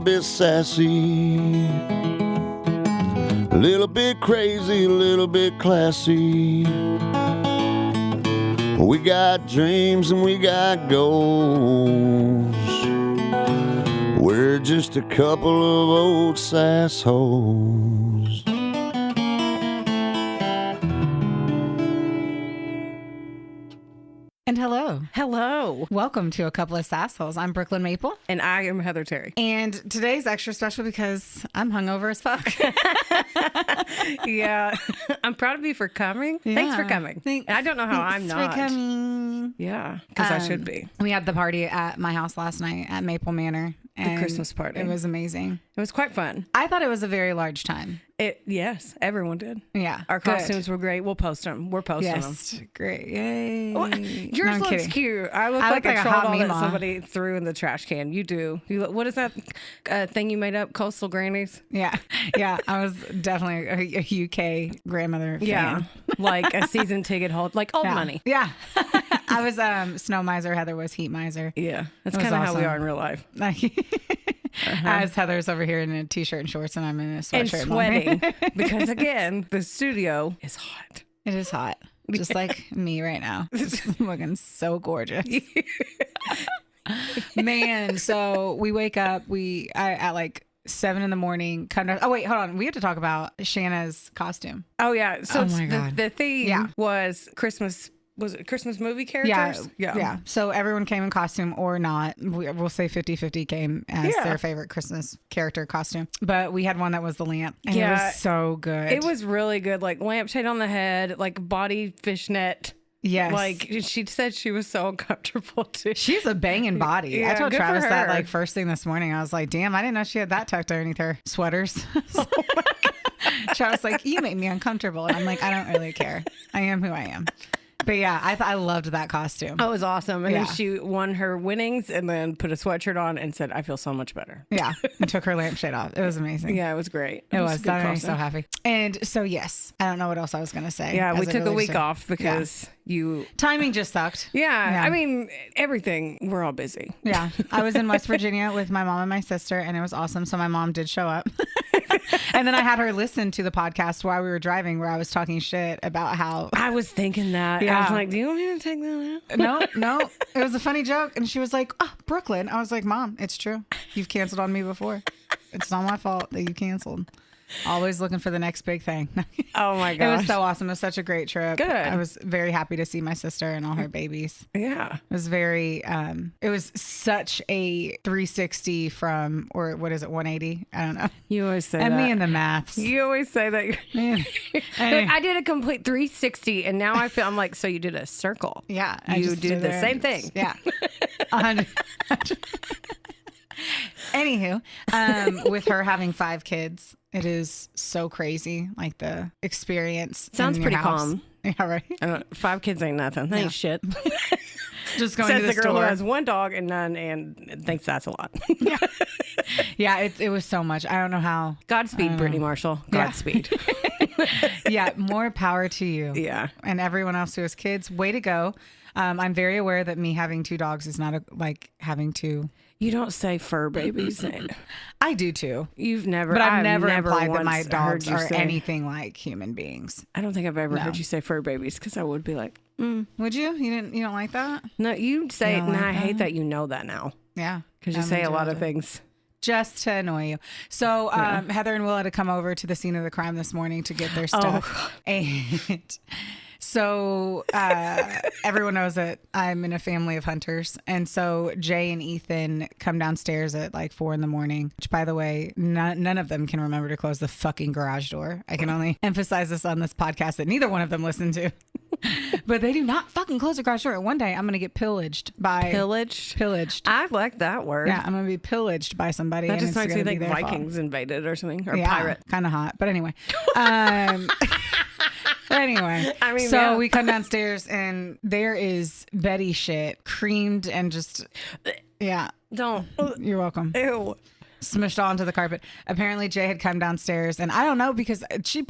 bit sassy, a little bit crazy, a little bit classy. We got dreams and we got goals. We're just a couple of old sassholes. And hello. Hello. Welcome to A Couple of Sassholes. I'm Brooklyn Maple. And I am Heather Terry. And today's extra special because I'm hungover as fuck. Yeah. I'm proud of you for coming. Yeah. Thanks for coming. I don't know how I'm not. Thanks for coming. Yeah, because I should be. We had the party at my house last night at Maple Manor. The Christmas party. It was amazing. It was quite fun. I thought it was a very large time. Yes, everyone did. Yeah. Our costumes were great. We'll post them. We're posting them. Yes. Great. Yay. Yours looks kidding. cute. I look like a troll doll that somebody threw in the trash can. You do. What is that thing you made up? Coastal Grannies? Yeah. Yeah. I was definitely a UK grandmother fan. Yeah. Like a season ticket hold. Like old money. Yeah. I was Snow Miser. Heather was Heat Miser. Yeah. That's kind of how we are in real life. As Heather's over here in a t-shirt and shorts and I'm in a sweatshirt. And sweating. Because again, the studio is hot. It is hot. Just like me right now. Just looking so gorgeous. Man, so we wake up, at like 7 a.m. come down. Oh wait, hold on. We have to talk about Shanna's costume. Oh yeah. So oh my God. The theme was Christmas. Was it Christmas movie characters? Yeah. So everyone came in costume or not. We'll say 50-50 came as their favorite Christmas character costume. But we had one that was the lamp. And it was so good. It was really good. Like lampshade on the head, like body fishnet. Yes. Like she said she was so uncomfortable too. She's a banging body. Yeah, I told good Travis for that her. like first thing this morning. I was like, damn, I didn't know she had that tucked underneath her sweaters. Oh my God. Travis was like, you make me uncomfortable. And I'm like, I don't really care. I am who I am. But yeah, I loved that costume. Oh, it was awesome. And then she won her winnings and then put a sweatshirt on and said, I feel so much better. Yeah. And took her lampshade off. It was amazing. Yeah, it was great. It was. That made me so happy. And so, yes, I don't know what else I was going to say. Yeah, we took a week off because timing just sucked. Yeah. I mean, everything. We're all busy. Yeah. I was in West Virginia with my mom and my sister and it was awesome. So my mom did show up. And then I had her listen to the podcast while we were driving where I was talking shit about how... I was thinking that. Yeah. I was like, do you want me to take that out? No. It was a funny joke. And she was like, oh, Brooklyn. I was like, Mom, it's true. You've canceled on me before. It's not my fault that you canceled. Always looking for the next big thing. Oh my gosh. It was so awesome. It was such a great trip. Good. I was very happy to see my sister and all her babies. Yeah. It was very, it was such a 360 from, or what is it, 180? I don't know. You always say and that. And me and the maths. You always say that. Man. Like, I did a complete 360 and now I'm like, so you did a circle. Yeah. You did the same thing. Yeah. 100. Anywho, with her having 5 kids, it is so crazy. Like the experience. Sounds pretty house. calm. Yeah, right. 5 kids ain't nothing. That ain't shit. Just going Says to the girl store. who has 1 dog and none and thinks that's a lot. Yeah, it was so much. I don't know how. Godspeed, Brittany Marshall. Godspeed. Yeah, more power to you. Yeah. And everyone else who has kids, way to go. I'm very aware that me having 2 dogs is not like having 2. You don't say fur babies. I do too. You've never. But I've never implied that once my dogs heard you are say, anything like human beings. I don't think I've ever heard you say fur babies because I would be like, Would you? You don't like that? No, you say it, and like I hate that? that you know that now. Yeah. Because you say a lot of things. Just to annoy you. So Heather and Will had to come over to the scene of the crime this morning to get their stuff. And so everyone knows that I'm in a family of hunters. And so Jay and Ethan come downstairs at like 4 a.m, which, by the way, none of them can remember to close the fucking garage door. I can only emphasize this on this podcast that neither one of them listened to. But they do not fucking close the garage door. One day I'm going to get pillaged by... Pillaged. I like that word. Yeah, I'm going to be pillaged by somebody. That and just it's makes me gonna think be their Vikings fault. invaded or something. Or Yeah, pirate. kind of hot. But anyway. Anyway, I mean, so we come downstairs and there is Betty shit creamed and just, yeah. Don't. You're welcome. Ew. smushed all onto the carpet. Apparently Jay had come downstairs, and I don't know, because she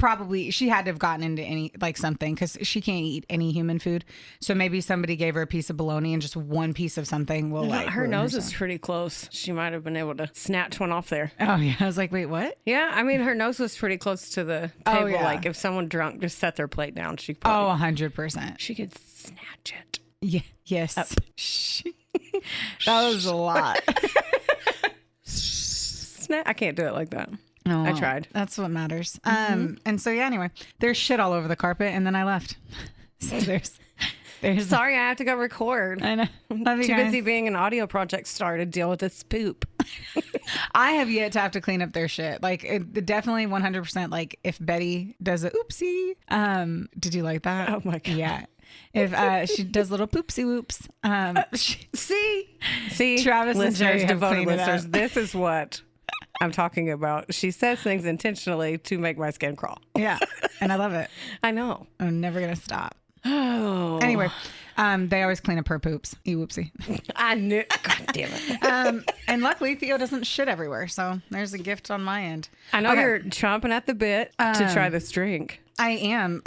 had to have gotten into any, like, something, because she can't eat any human food. So maybe somebody gave her a piece of bologna, and just one piece of something will, like, her nose is pretty close. She might have been able to snatch one off there. Oh yeah, I was like, wait, what? Yeah, I mean, her nose was pretty close to the table. Oh, yeah. Like, if someone drunk just set their plate down, she probably... 100%. She could snatch it. Yeah. Yes. That was a lot. I can't do it like that. No, I tried. That's what matters. And so, yeah, anyway, there's shit all over the carpet, and then I left. So there's Sorry, I have to go record. I know. Love you Too guys. busy being an audio project star to deal with this poop. I have yet to have to clean up their shit. Like, definitely 100%. Like, if Betty does a oopsie, did you like that? Oh my God. Yeah. If she does little poopsie whoops, see, Travis listeners, and Jay devoted listeners, this is what I'm talking about. She says things intentionally to make my skin crawl. Yeah, and I love it. I know. I'm never gonna stop. Oh. Anyway, they always clean up her poops. Whoopsie. I knew. God damn it. And luckily Theo doesn't shit everywhere, so there's a gift on my end. I know you're chomping at the bit to try this drink. I am.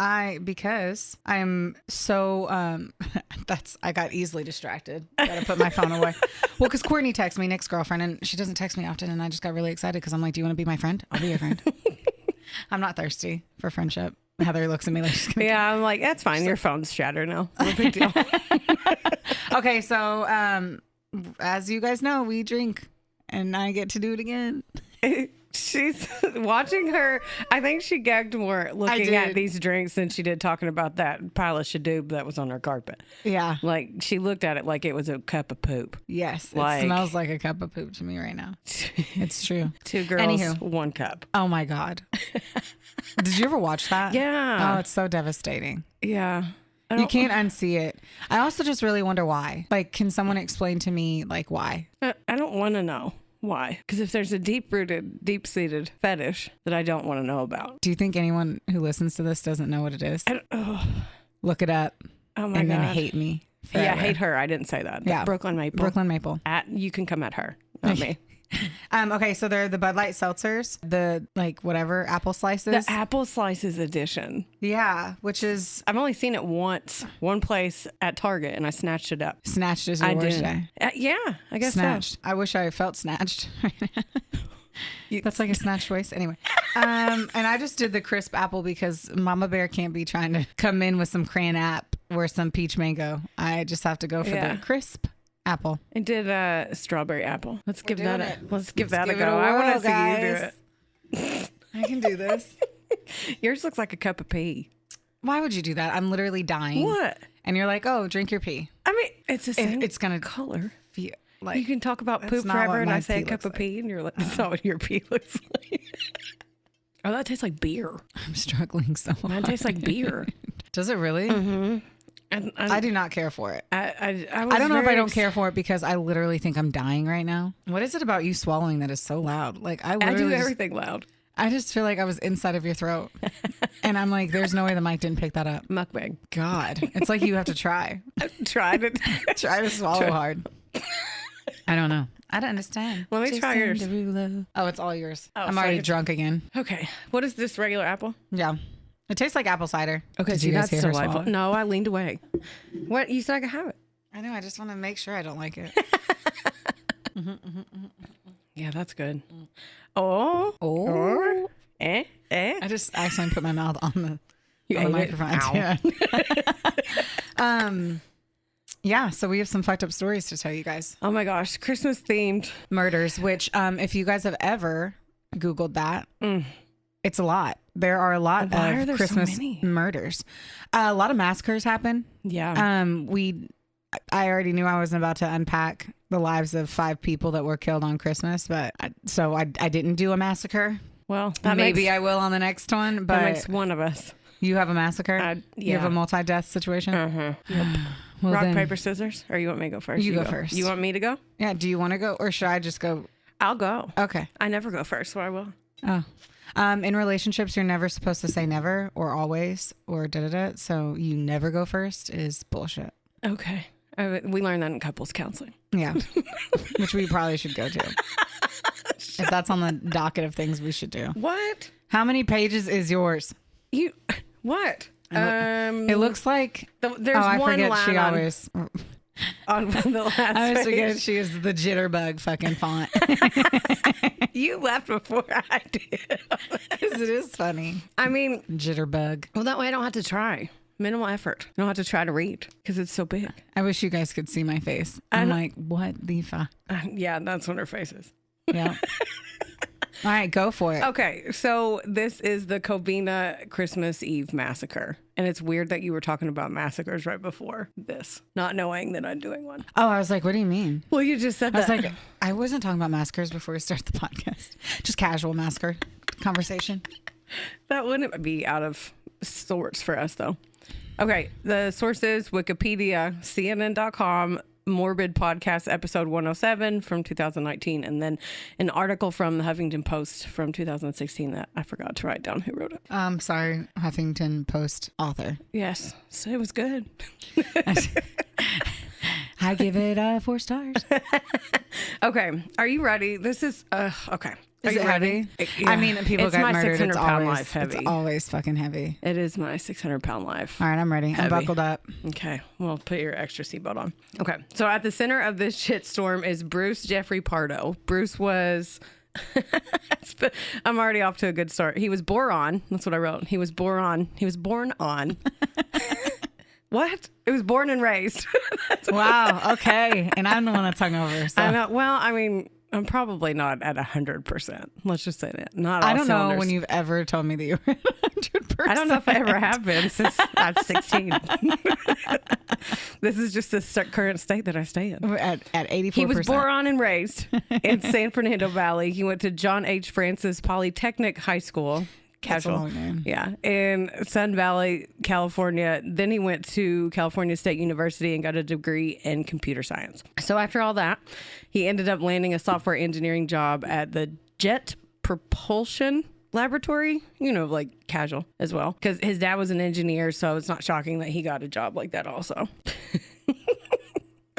Because I'm so, I got easily distracted. Gotta put my phone away. Well, because Courtney texts me, Nick's girlfriend, and she doesn't text me often, and I just got really excited because I'm like, do you want to be my friend? I'll be your friend. I'm not thirsty for friendship. Heather looks at me like she's gonna I'm like, that's fine. Your phone's shattered now. No big deal. Okay, so as you guys know, we drink, and I get to do it again. She's watching her. I think she gagged more looking at these drinks than she did talking about that pile of shadoob that was on her carpet. Yeah. Like, she looked at it like it was a cup of poop. Yes. Like, it smells like a cup of poop to me right now. It's true. 2 girls, 1 cup. Oh my God. Did you ever watch that? Yeah. Oh, it's so devastating. Yeah. You can't unsee it. I also just really wonder why. Like, can someone explain to me, like, why? I don't want to know. Why? Because if there's a deep-rooted, deep-seated fetish that I don't want to know about. Do you think anyone who listens to this doesn't know what it is? Look it up. Oh my and God. then hate me forever. Yeah, hate her. I didn't say that. Yeah. Brooklyn Maple. Brooklyn Maple. You can come at her, not me. Okay, so they're the Bud Light seltzers, the like whatever apple slices. The apple slices edition. Yeah, which is I've only seen it once, one place at Target, and I snatched it up. Snatched is your word today. Yeah, I guess snatched. so. I wish I felt snatched. That's like a snatched voice. Anyway, and I just did the crisp apple because Mama Bear can't be trying to come in with some crayon app or some peach mango. I just have to go for the crisp apple. I did strawberry apple. Let's give that a go. I want to see you do it. I can do this. Yours looks like a cup of pee. Why would you do that? I'm literally dying. What? And you're like, oh, drink your pee. I mean, it's the same. It's gonna color. Feel like you can talk about poop forever, and I say a cup of pee, and you're like, that's not what your pee looks like. Oh, that tastes like beer. I'm struggling so hard. That tastes like beer. Does it really? Mm-hmm. And I do not care for it. I don't know if I don't care for it because I literally think I'm dying right now. What is it about you swallowing that is so loud? Like I do everything loud. I just feel like I was inside of your throat. And I'm like, there's no way the mic didn't pick that up. Mukbang. God. It's like you have to try. Try to swallow hard. I don't know. I don't understand. Let me try yours. Oh, it's all yours. Oh, I'm already drunk again. Okay. What is this, regular apple? Yeah. It tastes like apple cider. Okay, Did so you guys that's hear her delightful. swallow? No, I leaned away. What? You said I could have it. I know. I just want to make sure I don't like it. Yeah, that's good. Oh. Eh? I just accidentally put my mouth on the microphone. Ow. Yeah, so we have some fucked up stories to tell you guys. Oh my gosh, Christmas themed murders, which if you guys have ever Googled that, it's a lot. There are a lot of Christmas murders. A lot of massacres happen. Yeah. I already knew I wasn't about to unpack the lives of 5 people that were killed on Christmas, but I didn't do a massacre. Well, maybe I will on the next one, but that makes one of us. You have a massacre? Yeah. You have a multi-death situation? Yep. Well, rock, paper, scissors? Or you want me to go first? You go first. You want me to go? Yeah. Do you want to go or should I just go? I'll go. Okay. I never go first, so I will. Oh. In relationships, you're never supposed to say never or always or da-da-da. So you never go first is bullshit. Okay. We learned that in couples counseling. Yeah. Which we probably should go to. if that's on the docket of things we should do. What? How many pages is yours? What? It looks like There's I one forget line she always on the last I always page. forget she is the jitterbug fucking font. You left before I did. Because it is funny. I mean, Jitterbug. well, that way I don't have to try. Minimal effort. I don't have to try to read because it's so big. I wish you guys could see my face. I'm like, what the fuck? Yeah, that's what her face is. Yeah. All right, go for it. Okay, so this is the Covina Christmas Eve Massacre. And it's weird that you were talking about massacres right before this, not knowing that I'm doing one. Oh, I was like, what do you mean? Well, you just said I was that. like, I wasn't talking about massacres before we start the podcast. Just casual massacre conversation. That wouldn't be out of sorts for us, though. Okay, the sources, Wikipedia, CNN.com, Morbid Podcast, episode 107 from 2019, and then an article from the Huffington Post from 2016 that I forgot to write down who wrote it. Sorry, Huffington Post author. Yes, so it was good. I give it 4 stars. Okay, are you ready? This is, okay. Is it heavy? Yeah. I mean, people It's get my murdered. 600-pound life heavy. It's always fucking heavy. It is my 600-pound life. All right, I'm ready. I'm buckled up. Okay, well, put your extra seatbelt on. Okay, so at the center of this shitstorm is Bruce Jeffrey Pardo. Bruce was... I'm already off to a good start. He was boron. That's what I wrote. He was born on. What? It was born and raised. Wow. Okay. And I'm the one that's hungover. So. I know. Well, I mean, I'm probably not at 100%. Let's just say that. Not all I don't cylinders. know when you've ever told me that you were 100%. I don't know if I ever have been since I'm 16. This is just the current state that I stay in. At 84%. He was born and raised in San Fernando Valley. He went to John H. Francis Polytechnic High School. Casual. That's a long name. Yeah. In Sun Valley, California. Then he went to California State University and got a degree in computer science. So after all that, he ended up landing a software engineering job at the Jet Propulsion Laboratory, like casual as well. Because his dad was an engineer, so it's not shocking that he got a job like that also.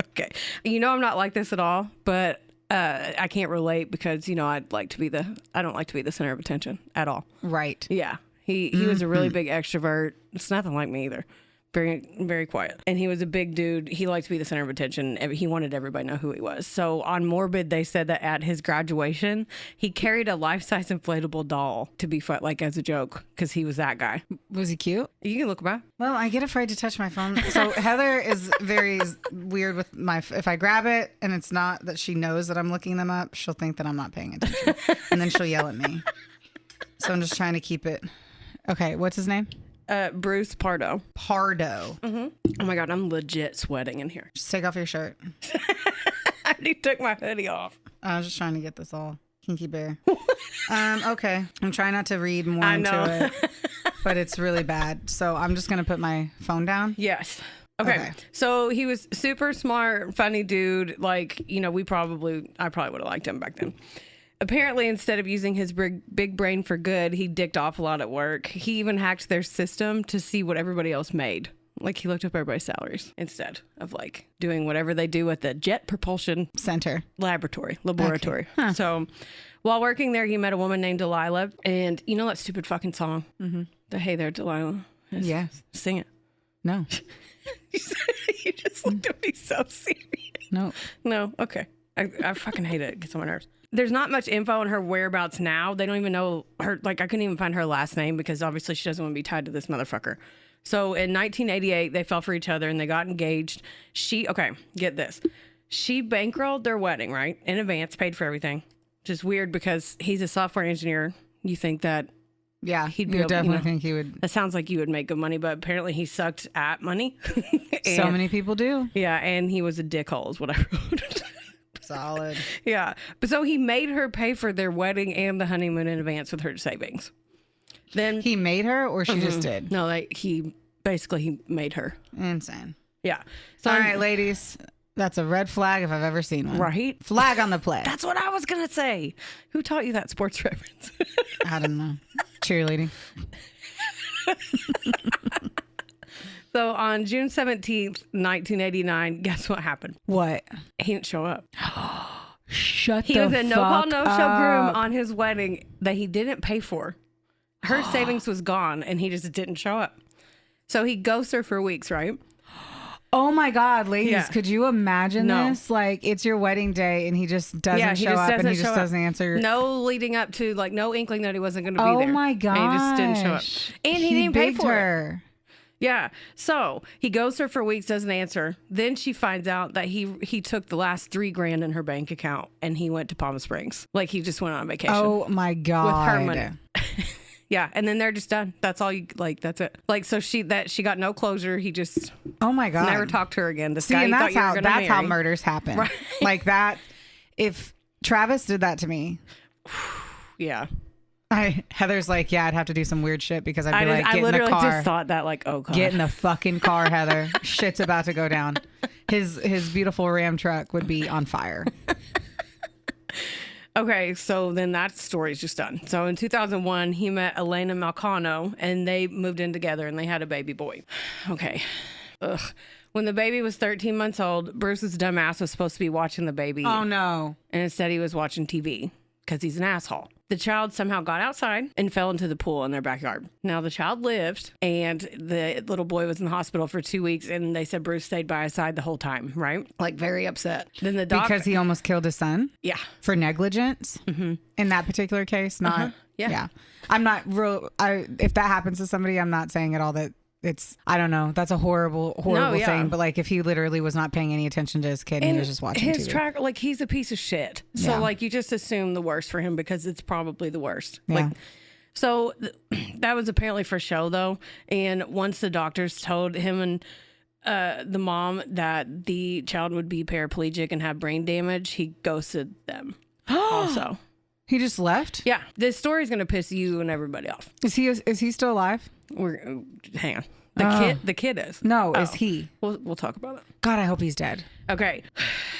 Okay. I'm not like this at all, but I can't relate because, I don't like to be the center of attention at all. Right. Yeah. He was a really big extrovert. It's nothing like me either. Very, very quiet. And he was a big dude. He liked to be the center of attention. He wanted everybody to know who he was. So on Morbid, they said that at his graduation, he carried a life-size inflatable doll to be fun, like as a joke, because he was that guy. Was he cute? You can look back. Well, I get afraid to touch my phone. So Heather is very weird with if I grab it and it's not that she knows that I'm looking them up, she'll think that I'm not paying attention. And then she'll yell at me. So I'm just trying to keep it. Okay, what's his name? Bruce Pardo. Pardo. Mm-hmm. Oh my God, I'm legit sweating in here. Just take off your shirt. I already took my hoodie off. I was just trying to get this all kinky bear. Okay. I'm trying not to read more I know. into it, but it's really bad. So I'm just going to put my phone down. Yes. Okay. So he was super smart, funny dude. Like, I probably would have liked him back then. Apparently, instead of using his big brain for good, he dicked off a lot at work. He even hacked their system to see what everybody else made. Like, he looked up everybody's salaries instead of, doing whatever they do at the Jet Propulsion Center. Laboratory. Okay. Huh. So, while working there, he met a woman named Delilah. And you know that stupid fucking song? Mm-hmm. The Hey There, Delilah. Yes. Sing it. No. You just looked at me so serious. No. No? Okay. I fucking hate it. It gets on my nerves. There's not much info on her whereabouts now. They don't even know her. I couldn't even find her last name because obviously she doesn't want to be tied to this motherfucker. So in 1988, they fell for each other and they got engaged. Get this. She bankrolled their wedding, right? In advance, paid for everything. Just weird because he's a software engineer. You think that. Yeah, he'd be definitely think he would. That sounds like you would make good money, but apparently he sucked at money. So many people do. Yeah, and he was a dickhole is what I wrote. Solid. Yeah. But so he made her pay for their wedding and the honeymoon in advance with her savings. Then he made her or she just did? No, he made her. Insane. Yeah. So all right, ladies. That's a red flag if I've ever seen one. Right? Flag on the play. That's what I was going to say. Who taught you that sports reference? I don't know. Cheerleading. So on June 17th, 1989, guess what happened? What? He didn't show up. He was a no-call, no-show groom on his wedding that he didn't pay for. Her savings was gone, and he just didn't show up. So he ghosts her for weeks, right? Oh my God, ladies, could you imagine this? Like, it's your wedding day and he just doesn't show up and he just doesn't answer. No leading up to, like, no inkling that he wasn't going to be there. Oh my God. And he just didn't show up. And he didn't pay for her. Yeah. So he ghosts her for weeks, doesn't answer. Then she finds out that he took the last $3,000 in her bank account and he went to Palm Springs. Like, he just went on vacation. Oh my God. With her money. Yeah, and then they're just done. That's all you like. That's it. Like, so she got no closure. He just oh my God, never talked to her again. This See, guy and that's how murders happen. Right? Like if Travis did that to me, yeah. Heather's like, yeah, I'd have to do some weird shit because I'd be like, I literally just thought that, like, oh God, get in the fucking car, Heather. Shit's about to go down. His beautiful Ram truck would be on fire. Okay, so then that story's just done. So in 2001, he met Elena Malcano, and they moved in together, and they had a baby boy. Okay. Ugh. When the baby was 13 months old, Bruce's dumbass was supposed to be watching the baby. Oh, no. And instead he was watching TV because he's an asshole. The child somehow got outside and fell into the pool in their backyard. Now, the child lived, and the little boy was in the hospital for 2 weeks, and they said Bruce stayed by his side the whole time, right? Like, very upset. Then the doctor... Because he almost killed his son? Yeah. For negligence? Mm-hmm. In that particular case? Not... Uh-huh. Yeah. I'm not real... if that happens to somebody, I'm not saying at all that it's... I don't know. That's a horrible thing. But, like, if he literally was not paying any attention to his kid and he was just watching his TV. Like, he's a piece of shit. So, like, you just assume the worst for him because it's probably the worst. Yeah. Like, so that was apparently for show, though. And once the doctors told him and the mom that the child would be paraplegic and have brain damage, he ghosted them also. He just left? Yeah. This story's going to piss you and everybody off. Is he still alive? Hang on. The kid is. No, is he? We'll talk about it. God, I hope he's dead. Okay.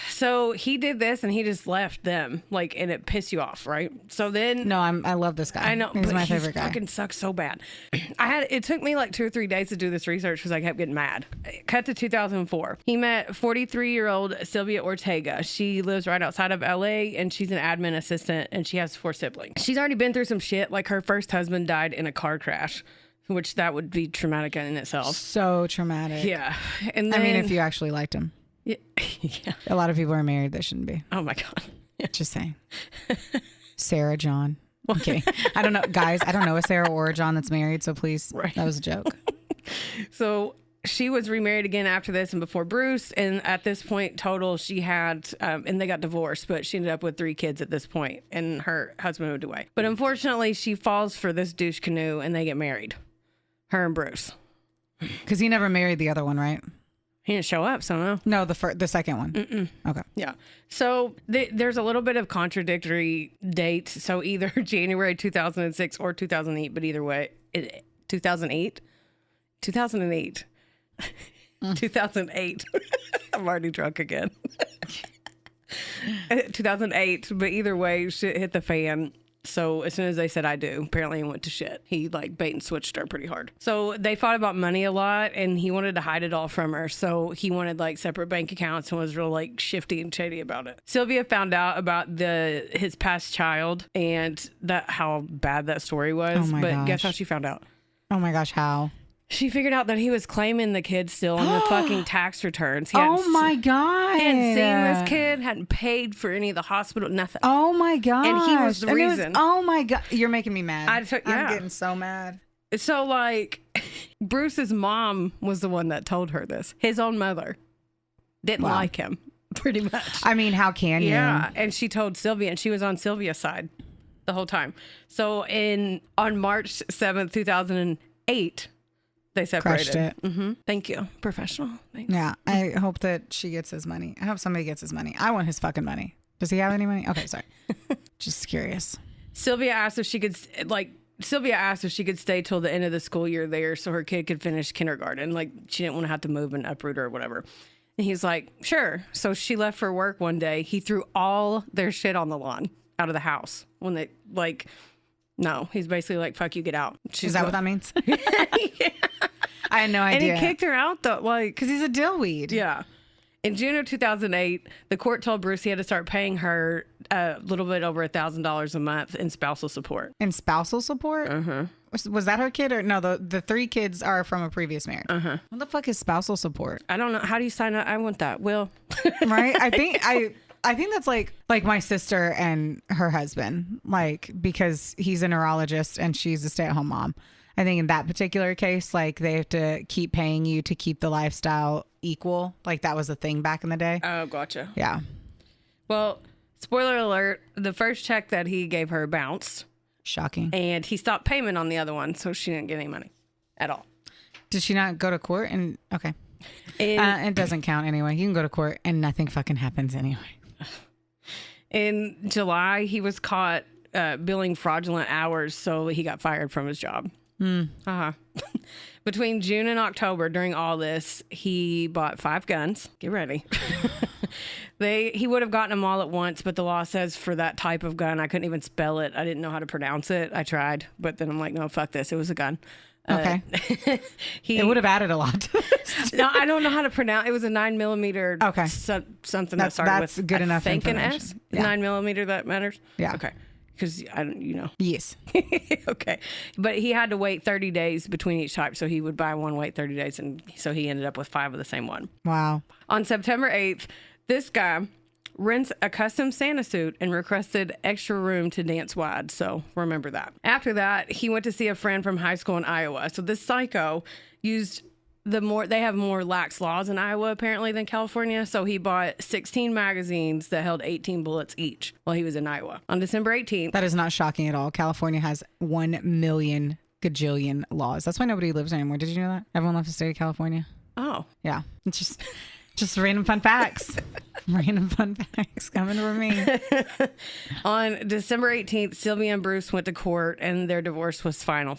So he did this and he just left them, like, and it pissed you off, right? So then... No, I love this guy. I know. He's my favorite guy. He fucking sucks so bad. It took me like 2 or 3 days to do this research because I kept getting mad. Cut to 2004. He met 43-year-old Sylvia Ortega. She lives right outside of LA and she's an admin assistant and she has 4 siblings. She's already been through some shit. Like, her first husband died in a car crash, which that would be traumatic in itself. So traumatic. Yeah. And then, I mean, if you actually liked him. Yeah. A lot of people are married that shouldn't be. Oh my God. Yeah. Just saying. Sarah, John. I'm kidding. I don't know. Guys, I don't know a Sarah or a John that's married, so please. Right. That was a joke. So she was remarried again after this and before Bruce. And at this point, total, she had, and they got divorced, but she ended up with 3 kids at this point, and her husband moved away. But unfortunately, she falls for this douche canoe and they get married. Her and Bruce. Because he never married the other one, right? He didn't show up, so no. No, the second one. Mm-mm. Okay. Yeah. So there's a little bit of contradictory dates. So either January 2006 or 2008, but either way, 2008? 2008. 2008. I'm already drunk again. 2008, but either way, shit hit the fan. So as soon as they said I do, apparently he went to shit. He like bait and switched her pretty hard. So they fought about money a lot and he wanted to hide it all from her. So he wanted like separate bank accounts and was real like shifty and shady about it. Sylvia found out about his past child and how bad that story was. Oh my gosh. Guess how she found out? Oh my gosh, how? She figured out that he was claiming the kid still on the fucking tax returns. Oh my God. He hadn't seen this kid, hadn't paid for any of the hospital, nothing. Oh my God. And he was the reason. Oh my God. You're making me mad. I'm getting so mad. So like, Bruce's mom was the one that told her this. His own mother didn't like him, pretty much. I mean, how can you? Yeah. And she told Sylvia, and she was on Sylvia's side the whole time. So on March 7th, 2008, they separated. Crushed it. Mm-hmm. Thank you. Professional. Thanks. Yeah. I hope that she gets his money. I hope somebody gets his money. I want his fucking money. Does he have any money? Okay, sorry. Just curious. Sylvia asked if she could stay till the end of the school year there so her kid could finish kindergarten. Like, she didn't want to have to move and uproot her or whatever. And he's like, sure. So she left for work one day. He threw all their shit on the lawn out of the house when they like... No, he's basically like, fuck you, get out. Is that what that means? Yeah. I had no idea. And he kicked her out though, like, because he's a dillweed. Yeah. In June of 2008, the court told Bruce he had to start paying her a little bit over $1,000 a month in spousal support. In spousal support? Uh-huh. Was that her kid or no? The 3 kids are from a previous marriage. Uh-huh. What the fuck is spousal support? I don't know. How do you sign up? I want that. Will. Right? I think that's like my sister and her husband, like, because he's a neurologist and she's a stay-at-home mom. I think in that particular case, like, they have to keep paying you to keep the lifestyle equal. Like, that was a thing back in the day. Oh, gotcha. Yeah. Well, spoiler alert, the first check that he gave her bounced. Shocking. And he stopped payment on the other one, so she didn't get any money at all. Did she not go to court? And okay. And it doesn't count anyway. You can go to court and nothing fucking happens anyway. in July, he was caught billing fraudulent hours, so he got fired from his job. Uh-huh. Between June and October, during all this, he bought 5 guns. Get ready. He would have gotten them all at once, but the law says for that type of gun, I couldn't even spell it. I didn't know how to pronounce it. I tried, but then I'm like, no, fuck this. It was a gun. Okay. It would have added a lot to this. No, I don't know how to pronounce. It was a 9mm. Okay. Something that started that's with good enough I think an information. S. Yeah. 9mm that matters. Yeah. Okay. Because I don't, Yes. Okay. But he had to wait 30 days between each type. So he would buy one, wait 30 days. And so he ended up with 5 of the same one. Wow. On September 8th, this guy rents a custom Santa suit and requested extra room to dance wide. So remember that. After that, he went to see a friend from high school in Iowa. So this psycho used they have more lax laws in Iowa apparently than California. So he bought 16 magazines that held 18 bullets each while he was in Iowa. On December 18th. That is not shocking at all. California has 1 million gajillion laws. That's why nobody lives there anymore. Did you know that? Everyone left the state of California. Oh. Yeah. It's just random fun facts. Random fun facts coming from me. On December 18th, Sylvia and Bruce went to court and their divorce was final.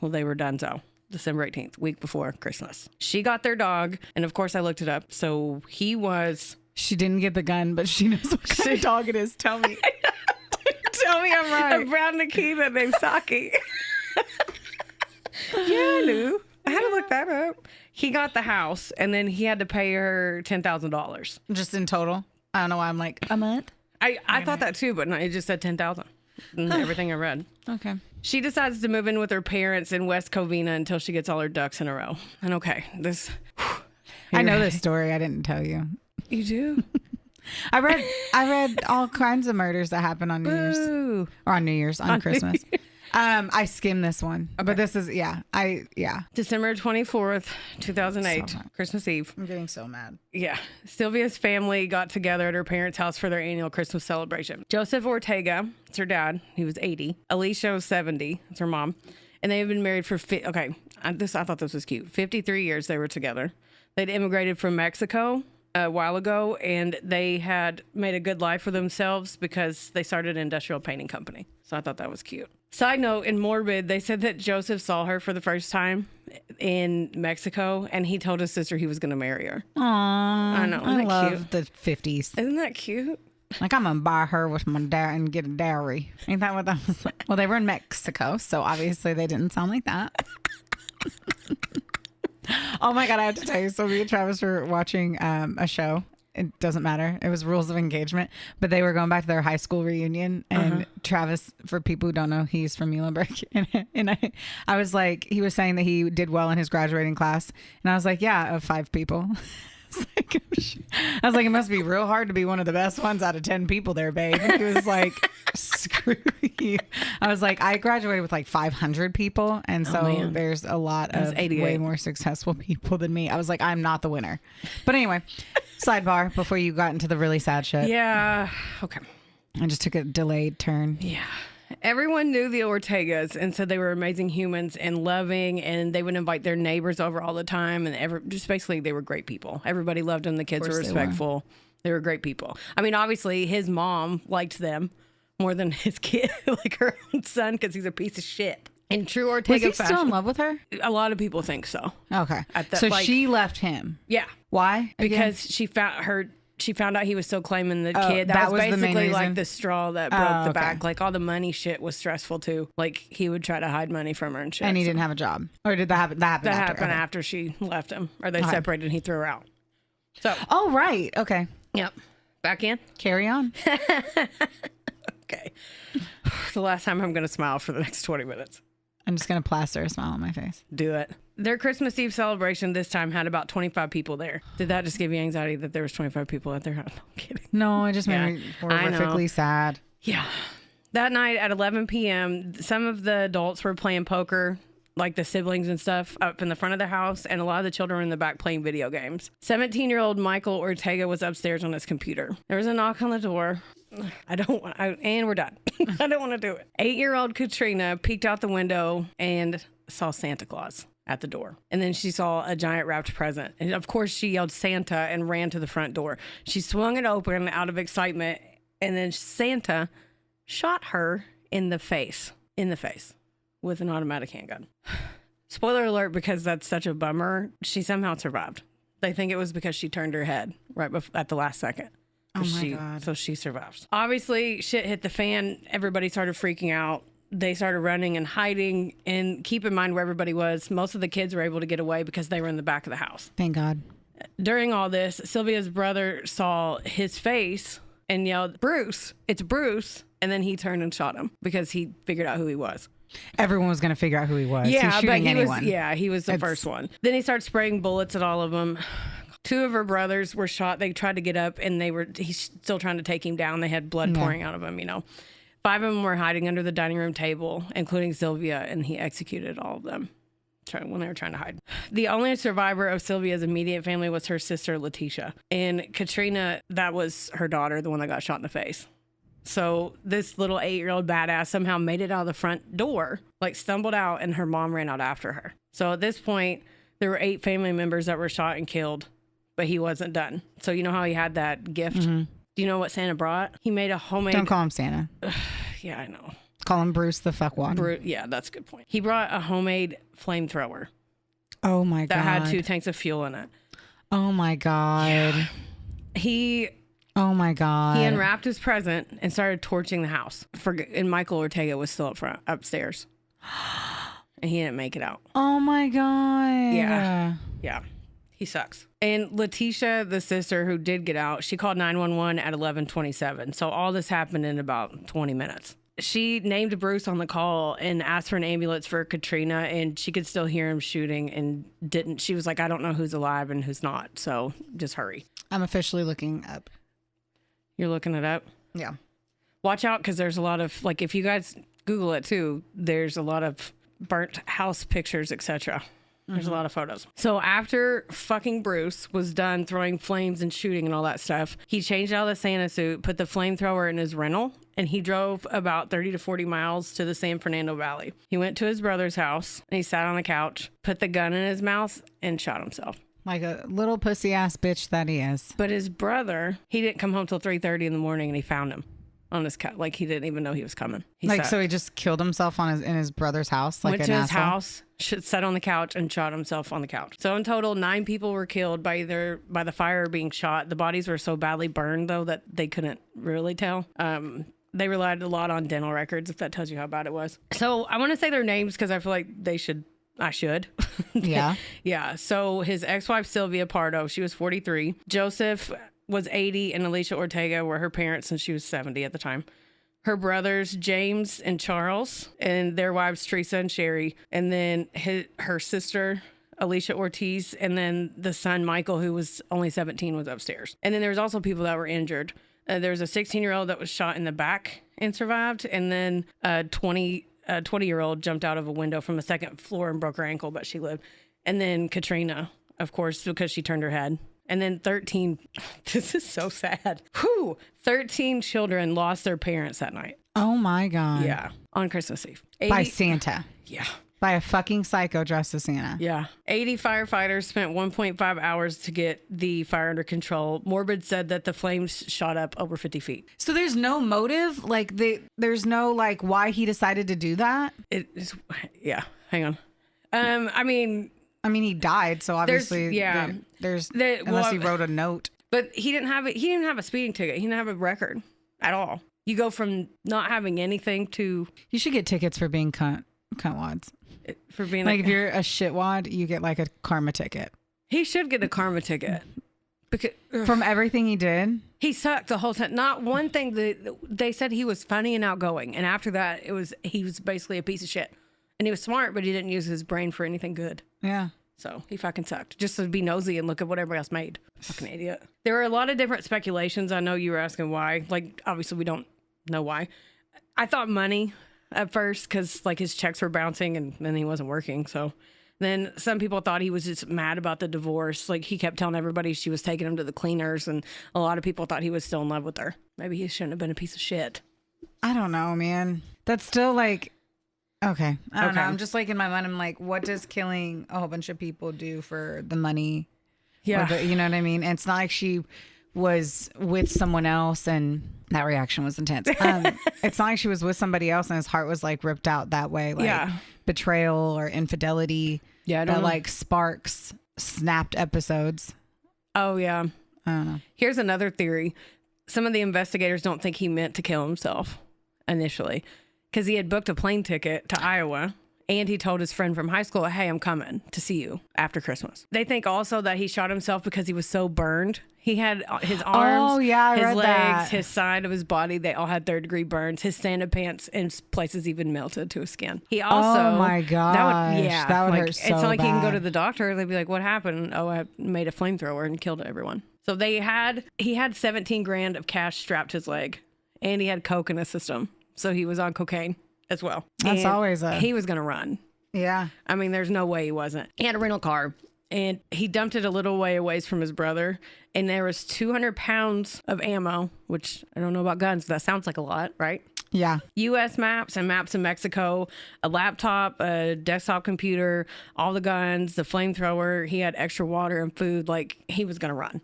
Well, they were done so. December 18th, week before Christmas. She got their dog, and of course I looked it up. So he was... She didn't get the gun, but she knows what kind of dog it is. Tell me. Tell me I'm right. A brown Nikita named Sassy. Yeah, I knew. I had to look that up. He got the house, and then he had to pay her $10,000. Just in total? I don't know why I'm like, a month? I thought that too, but no, it just said $10,000. Everything I read. Okay. She decides to move in with her parents in West Covina until she gets all her ducks in a row. And okay, this... I know this story. I didn't tell you. You do? I read all kinds of murders that happen on New Year's. Or on New Year's, on Christmas. I skimmed this one. Okay. But this is, December 24th, 2008, So Christmas Eve. I'm getting so mad. Yeah. Sylvia's family got together at her parents' house for their annual Christmas celebration. Joseph Ortega, it's her dad. He was 80. Alicia was 70. It's her mom. And they had been married for, I thought this was cute. 53 years they were together. They'd immigrated from Mexico a while ago, and they had made a good life for themselves because they started an industrial painting company. So I thought that was cute. Side note, in Morbid, they said that Joseph saw her for the first time in Mexico, and he told his sister he was going to marry her. Aww. I know. I love cute? the 50s. Isn't that cute? Like, I'm going to buy her with my dad and get a dowry. Ain't that what that was like? Well, they were in Mexico, so obviously they didn't sound like that. Oh my God, I have to tell you, so me and Travis were watching a show. It doesn't matter. It was Rules of Engagement, but they were going back to their high school reunion. And Travis, for people who don't know, he's from Muhlenberg. And I was like, he was saying that he did well in his graduating class. And I was like, yeah, of 5 people. I was like, it must be real hard to be one of the best ones out of 10 people there, babe. And he was like, screw you. I was like, I graduated with like 500 people. And so there's a lot of 88. way more successful people than me. I was like, I'm not the winner. But anyway, sidebar before you got into the really sad shit. Yeah. Okay. I just took a delayed turn. Yeah. Everyone knew the Ortegas and said they were amazing humans and loving, and they would invite their neighbors over all the time. And just basically, they were great people. Everybody loved them. The kids were respectful. They were great people. I mean, obviously, his mom liked them more than his kid, like her own son, because he's a piece of shit. In true Ortega Was he still in love with her? A lot of people think so. Okay. So she left him. Yeah. Why? Because she found out he was still claiming the kid. That was basically the main like reason? the straw that broke the back. Like all the money shit was stressful too. Like he would try to hide money from her and shit. And he didn't have a job. Or did that happen? That happened after she left him. Or they separated and he threw her out. So, Oh, right. Okay. yep. Back in. Carry on. Okay. The last time I'm going to smile for the next 20 minutes. I'm just going to plaster a smile on my face. Do it. Their Christmas Eve celebration this time had about 25 people there. Did that just give you anxiety that there was 25 people at their house? No, I'm kidding. No, it just made me horrifically sad. Yeah. That night at 11 p.m., some of the adults were playing poker, like the siblings and stuff, up in the front of the house, and a lot of the children were in the back playing video games. 17-year-old Michael Ortega was upstairs on his computer. There was a knock on the door. And we're done. I don't want to do it. 8-year-old Katrina peeked out the window and saw Santa Claus at the door. And then she saw a giant wrapped present. And of course, she yelled Santa and ran to the front door. She swung it open out of excitement, and then Santa shot her in the face with an automatic handgun. Spoiler alert, because that's such a bummer. She somehow survived. They think it was because she turned her head right at the last second. Oh my God. So she survived. Obviously, shit hit the fan. Everybody started freaking out. They started running and hiding. And keep in mind where everybody was. Most of the kids were able to get away because they were in the back of the house. Thank God. During all this, Sylvia's brother saw his face and yelled, "Bruce, it's Bruce." And then he turned and shot him because he figured out who he was. Everyone was going to figure out who he was. Yeah, He's shooting anyone. He was the first one. Then he started spraying bullets at all of them. 2 of her brothers were shot. They tried to get up, and he's still trying to take him down. They had blood pouring out of him, 5 of them were hiding under the dining room table, including Sylvia, and he executed all of them when they were trying to hide. The only survivor of Sylvia's immediate family was her sister, Letitia. And Katrina, that was her daughter, the one that got shot in the face. So this little 8-year-old badass somehow made it out of the front door, stumbled out, and her mom ran out after her. So at this point, there were 8 family members that were shot and killed, but he wasn't done. So you know how he had that gift? Mm-hmm. Do you know what Santa brought? He made a homemade... Don't call him Santa. Yeah, I know. Call him Bruce the fuckwad. Yeah, that's a good point. He brought a homemade flamethrower. Oh my God. That had 2 tanks of fuel in it. Oh my God. Yeah. Oh my God. He unwrapped his present and started torching the house. And Michael Ortega was still upstairs. And he didn't make it out. Oh my God. Yeah. He sucks. And Letitia, the sister who did get out, she called 911 at 11:27. So all this happened in about 20 minutes. She named Bruce on the call and asked for an ambulance for Katrina, and she could still hear him shooting and didn't. She was like, I don't know who's alive and who's not. So just hurry. I'm officially looking up. You're looking it up? Yeah. Watch out, because there's a lot of, if you guys Google it too, there's a lot of burnt house pictures, etc. There's a lot of photos. So after fucking Bruce was done throwing flames and shooting and all that stuff, he changed out of the Santa suit, put the flamethrower in his rental, and he drove about 30 to 40 miles to the San Fernando Valley. He went to his brother's house, and he sat on the couch, put the gun in his mouth, and shot himself. Like a little pussy ass bitch that he is. But his brother, he didn't come home till 3:30 in the morning, and he found him on his couch. He didn't even know he was coming. So he just killed himself in his brother's house? Went to his house, sat on the couch, and shot himself on the couch. So in total, 9 people were killed by the fire or being shot. The bodies were so badly burned, though, that they couldn't really tell. They relied a lot on dental records, if that tells you how bad it was. So I want to say their names because I feel like I should. Yeah. Yeah. So his ex-wife, Sylvia Pardo, she was 43. Joseph was 80, and Alicia Ortega were her parents, and she was 70 at the time. Her brothers, James and Charles, and their wives, Teresa and Sherry, and then her sister, Alicia Ortiz, and then the son, Michael, who was only 17, was upstairs. And then there was also people that were injured. There was a 16-year-old that was shot in the back and survived, and then a 20-year-old jumped out of a window from the 2nd floor and broke her ankle, but she lived. And then Katrina, of course, because she turned her head. And then 13, this is so sad. 13 children lost their parents that night. Oh my God. Yeah. On Christmas Eve. By Santa. Yeah. By a fucking psycho dressed as Santa. Yeah. 80 firefighters spent 1.5 hours to get the fire under control. Morbid said that the flames shot up over 50 feet. So there's no motive? There's no why he decided to do that? Yeah. Hang on. I mean, he died, so obviously unless he wrote a note. But he didn't have a speeding ticket. He didn't have a record at all. You go from not having anything to... You should get tickets for being cuntwads. For being if you're a shitwad, you get a karma ticket. He should get a karma ticket. Because From everything he did? he sucked the whole time. Not one thing. They said he was funny and outgoing, and after that, he was basically a piece of shit. And he was smart, but he didn't use his brain for anything good. Yeah. So he fucking sucked. Just to be nosy and look at what everybody else made. Fucking idiot. There were a lot of different speculations. I know you were asking why. Like, obviously, we don't know why. I thought money at first because, like, his checks were bouncing and then he wasn't working. So then some people thought he was just mad about the divorce. Like, he kept telling everybody she was taking him to the cleaners, and a lot of people thought he was still in love with her. Maybe he shouldn't have been a piece of shit. I don't know, man. That's still like... Okay. I don't know. I'm just like in my mind, I'm like, what does killing a whole bunch of people do for the money? Yeah. You know what I mean? And it's not like she was with someone else and that reaction was intense. It's not like she was with somebody else and his heart was like ripped out that way. Like betrayal or infidelity. Yeah. I don't that know. like sparks snapped episodes. Oh, yeah. I don't know. Here's another theory. Some of the investigators don't think he meant to kill himself initially. Because he had booked a plane ticket to Iowa and he told his friend from high school, hey, I'm coming to see you after Christmas. They think also that he shot himself because he was so burned. He had his arms, his legs, his side of his body. They all had 3rd-degree burns. His Santa pants in places even melted to his skin. He also... Oh, my God. That would hurt so it's not like he can go bad. to the doctor. They'd be like, what happened? Oh, I made a flamethrower and killed everyone. So he had $17,000 of cash strapped to his leg and he had coke in his system. So he was on cocaine as well. That's And always he was going to run. Yeah. I mean, there's no way he wasn't. He had a rental car and he dumped it a little way away from his brother. And there was 200 pounds of ammo, which I don't know about guns. That sounds like a lot, right? Yeah. U.S. maps and maps of Mexico, a laptop, a desktop computer, all the guns, the flamethrower. He had extra water and food. Like, he was going to run.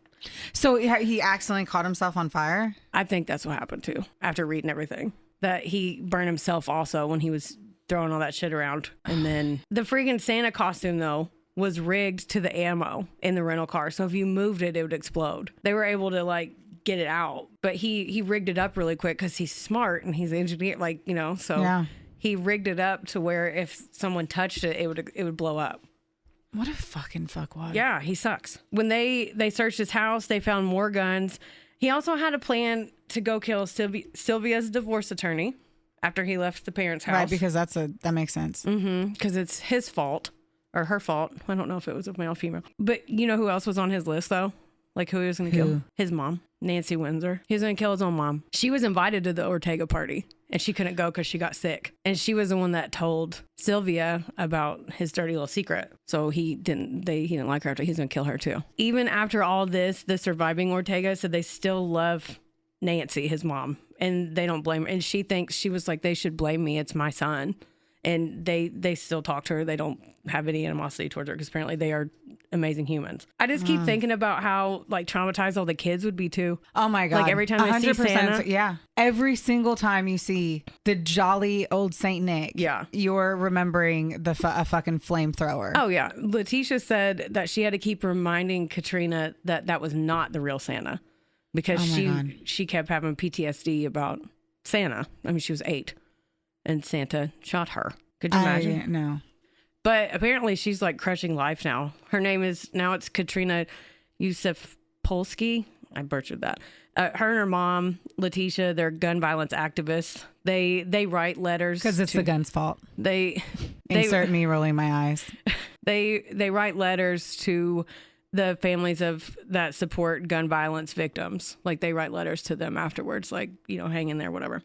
So he accidentally caught himself on fire? I think that's what happened too, after reading everything. That he burned himself also when he was throwing all that shit around. And then the freaking Santa costume, though, was rigged to the ammo in the rental car. So if you moved it, it would explode. They were able to, like, get it out. But he rigged it up really quick because he's smart and he's an engineer, like, you know. So yeah. He rigged it up to where if someone touched it, it would blow up. What a fucking fuckwad. Yeah, he sucks. When they searched his house, they found more guns. He also had a plan to go kill Sylvia's divorce attorney after he left the parents' house. Right, because that makes sense. Mm-hmm. Because it's his fault or her fault. I don't know if it was a male or female. But you know who else was on his list though? Like who he was going to kill? His mom, Nancy Windsor. He was going to kill his own mom. She was invited to the Ortega party and she couldn't go because she got sick. And she was the one that told Sylvia about his dirty little secret. So he didn't like her after he was going to kill her too. Even after all this, the surviving Ortega said they still love Nancy, his mom, and they don't blame her. And she thinks, she was like, they should blame me. It's my son. And they still talk to her. They don't have any animosity towards her because apparently they are amazing humans. I just keep thinking about how like traumatized all the kids would be too. Oh my God. Like every time they see Santa. Yeah. Every single time you see the jolly old Saint Nick, yeah, you're remembering a fucking flamethrower. Oh yeah. Letitia said that she had to keep reminding Katrina that was not the real Santa because she kept having PTSD about Santa. I mean, she was 8 and Santa shot her. Could you imagine? No. But apparently she's like crushing life now. Her name is, now it's Katrina Yusuf-Polsky. I butchered that. Her and her mom, Letitia, they're gun violence activists. They write letters. Because it's the gun's fault. They insert me rolling my eyes. They write letters to the families of that support gun violence victims. Like they write letters to them afterwards, like, you know, hang in there, whatever.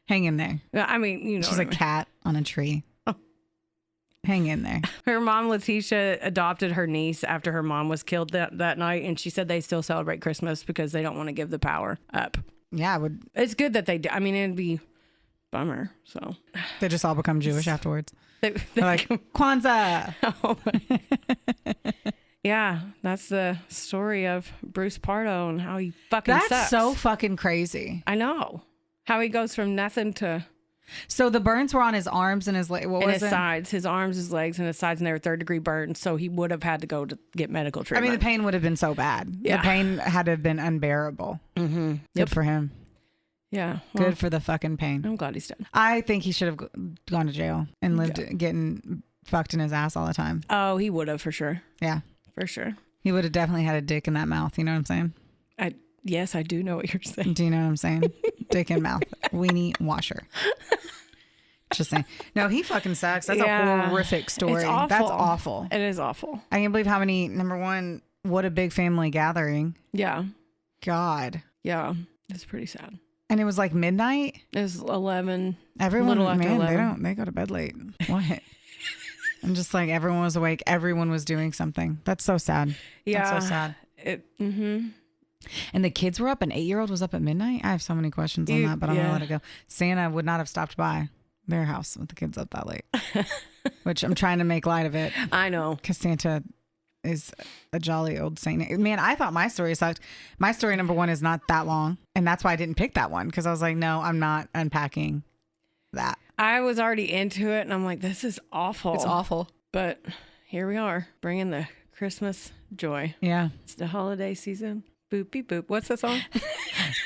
Hang in there. I mean, you know. She's a cat on a tree. Hang in there. Her mom, Letitia, adopted her niece after her mom was killed that night. And she said they still celebrate Christmas because they don't want to give the power up. Yeah, I would. It's good that they do. I mean, it'd be a bummer. So they just all become Jewish afterwards. They're like, Kwanzaa. Yeah, that's the story of Bruce Pardo and how he fucking sucks. That's so fucking crazy. I know. How he goes from nothing to... So the burns were on his arms and his legs. What was his sides, his arms, his legs, and his sides, and they were 3rd-degree burns. So he would have had to go to get medical treatment. I mean, the pain would have been so bad. Yeah. The pain had to have been unbearable. Mm-hmm. Good for him. Yeah. Well, good for the fucking pain. I'm glad he's dead. I think he should have gone to jail and lived getting fucked in his ass all the time. Oh, he would have for sure. Yeah. For sure. He would have definitely had a dick in that mouth. You know what I'm saying? Yes, I do know what you're saying. Do you know what I'm saying? Dick in mouth. Weenie washer. Just saying. No, he fucking sucks. That's a horrific story. It's awful. That's awful. It is awful. I can't believe how many, number one, what a big family gathering. Yeah. God. Yeah. It's pretty sad. And it was like midnight? It was 11. Everyone, little after man, 11. they go to bed late. What? And just like everyone was awake. Everyone was doing something. That's so sad. Yeah. That's so sad. Mm-hmm. And the kids were up. An 8-year-old was up at midnight. I have so many questions on that, but I'm going to let it go. Santa would not have stopped by their house with the kids up that late, which I'm trying to make light of it. I know. Because Santa is a jolly old saint. Man, I thought my story sucked. My story number one is not that long. And that's why I didn't pick that one. Because I was like, no, I'm not unpacking that. I was already into it and I'm like, this is awful. It's awful. But here we are, bringing the Christmas joy. Yeah. It's the holiday season. Boopy boop. What's the song?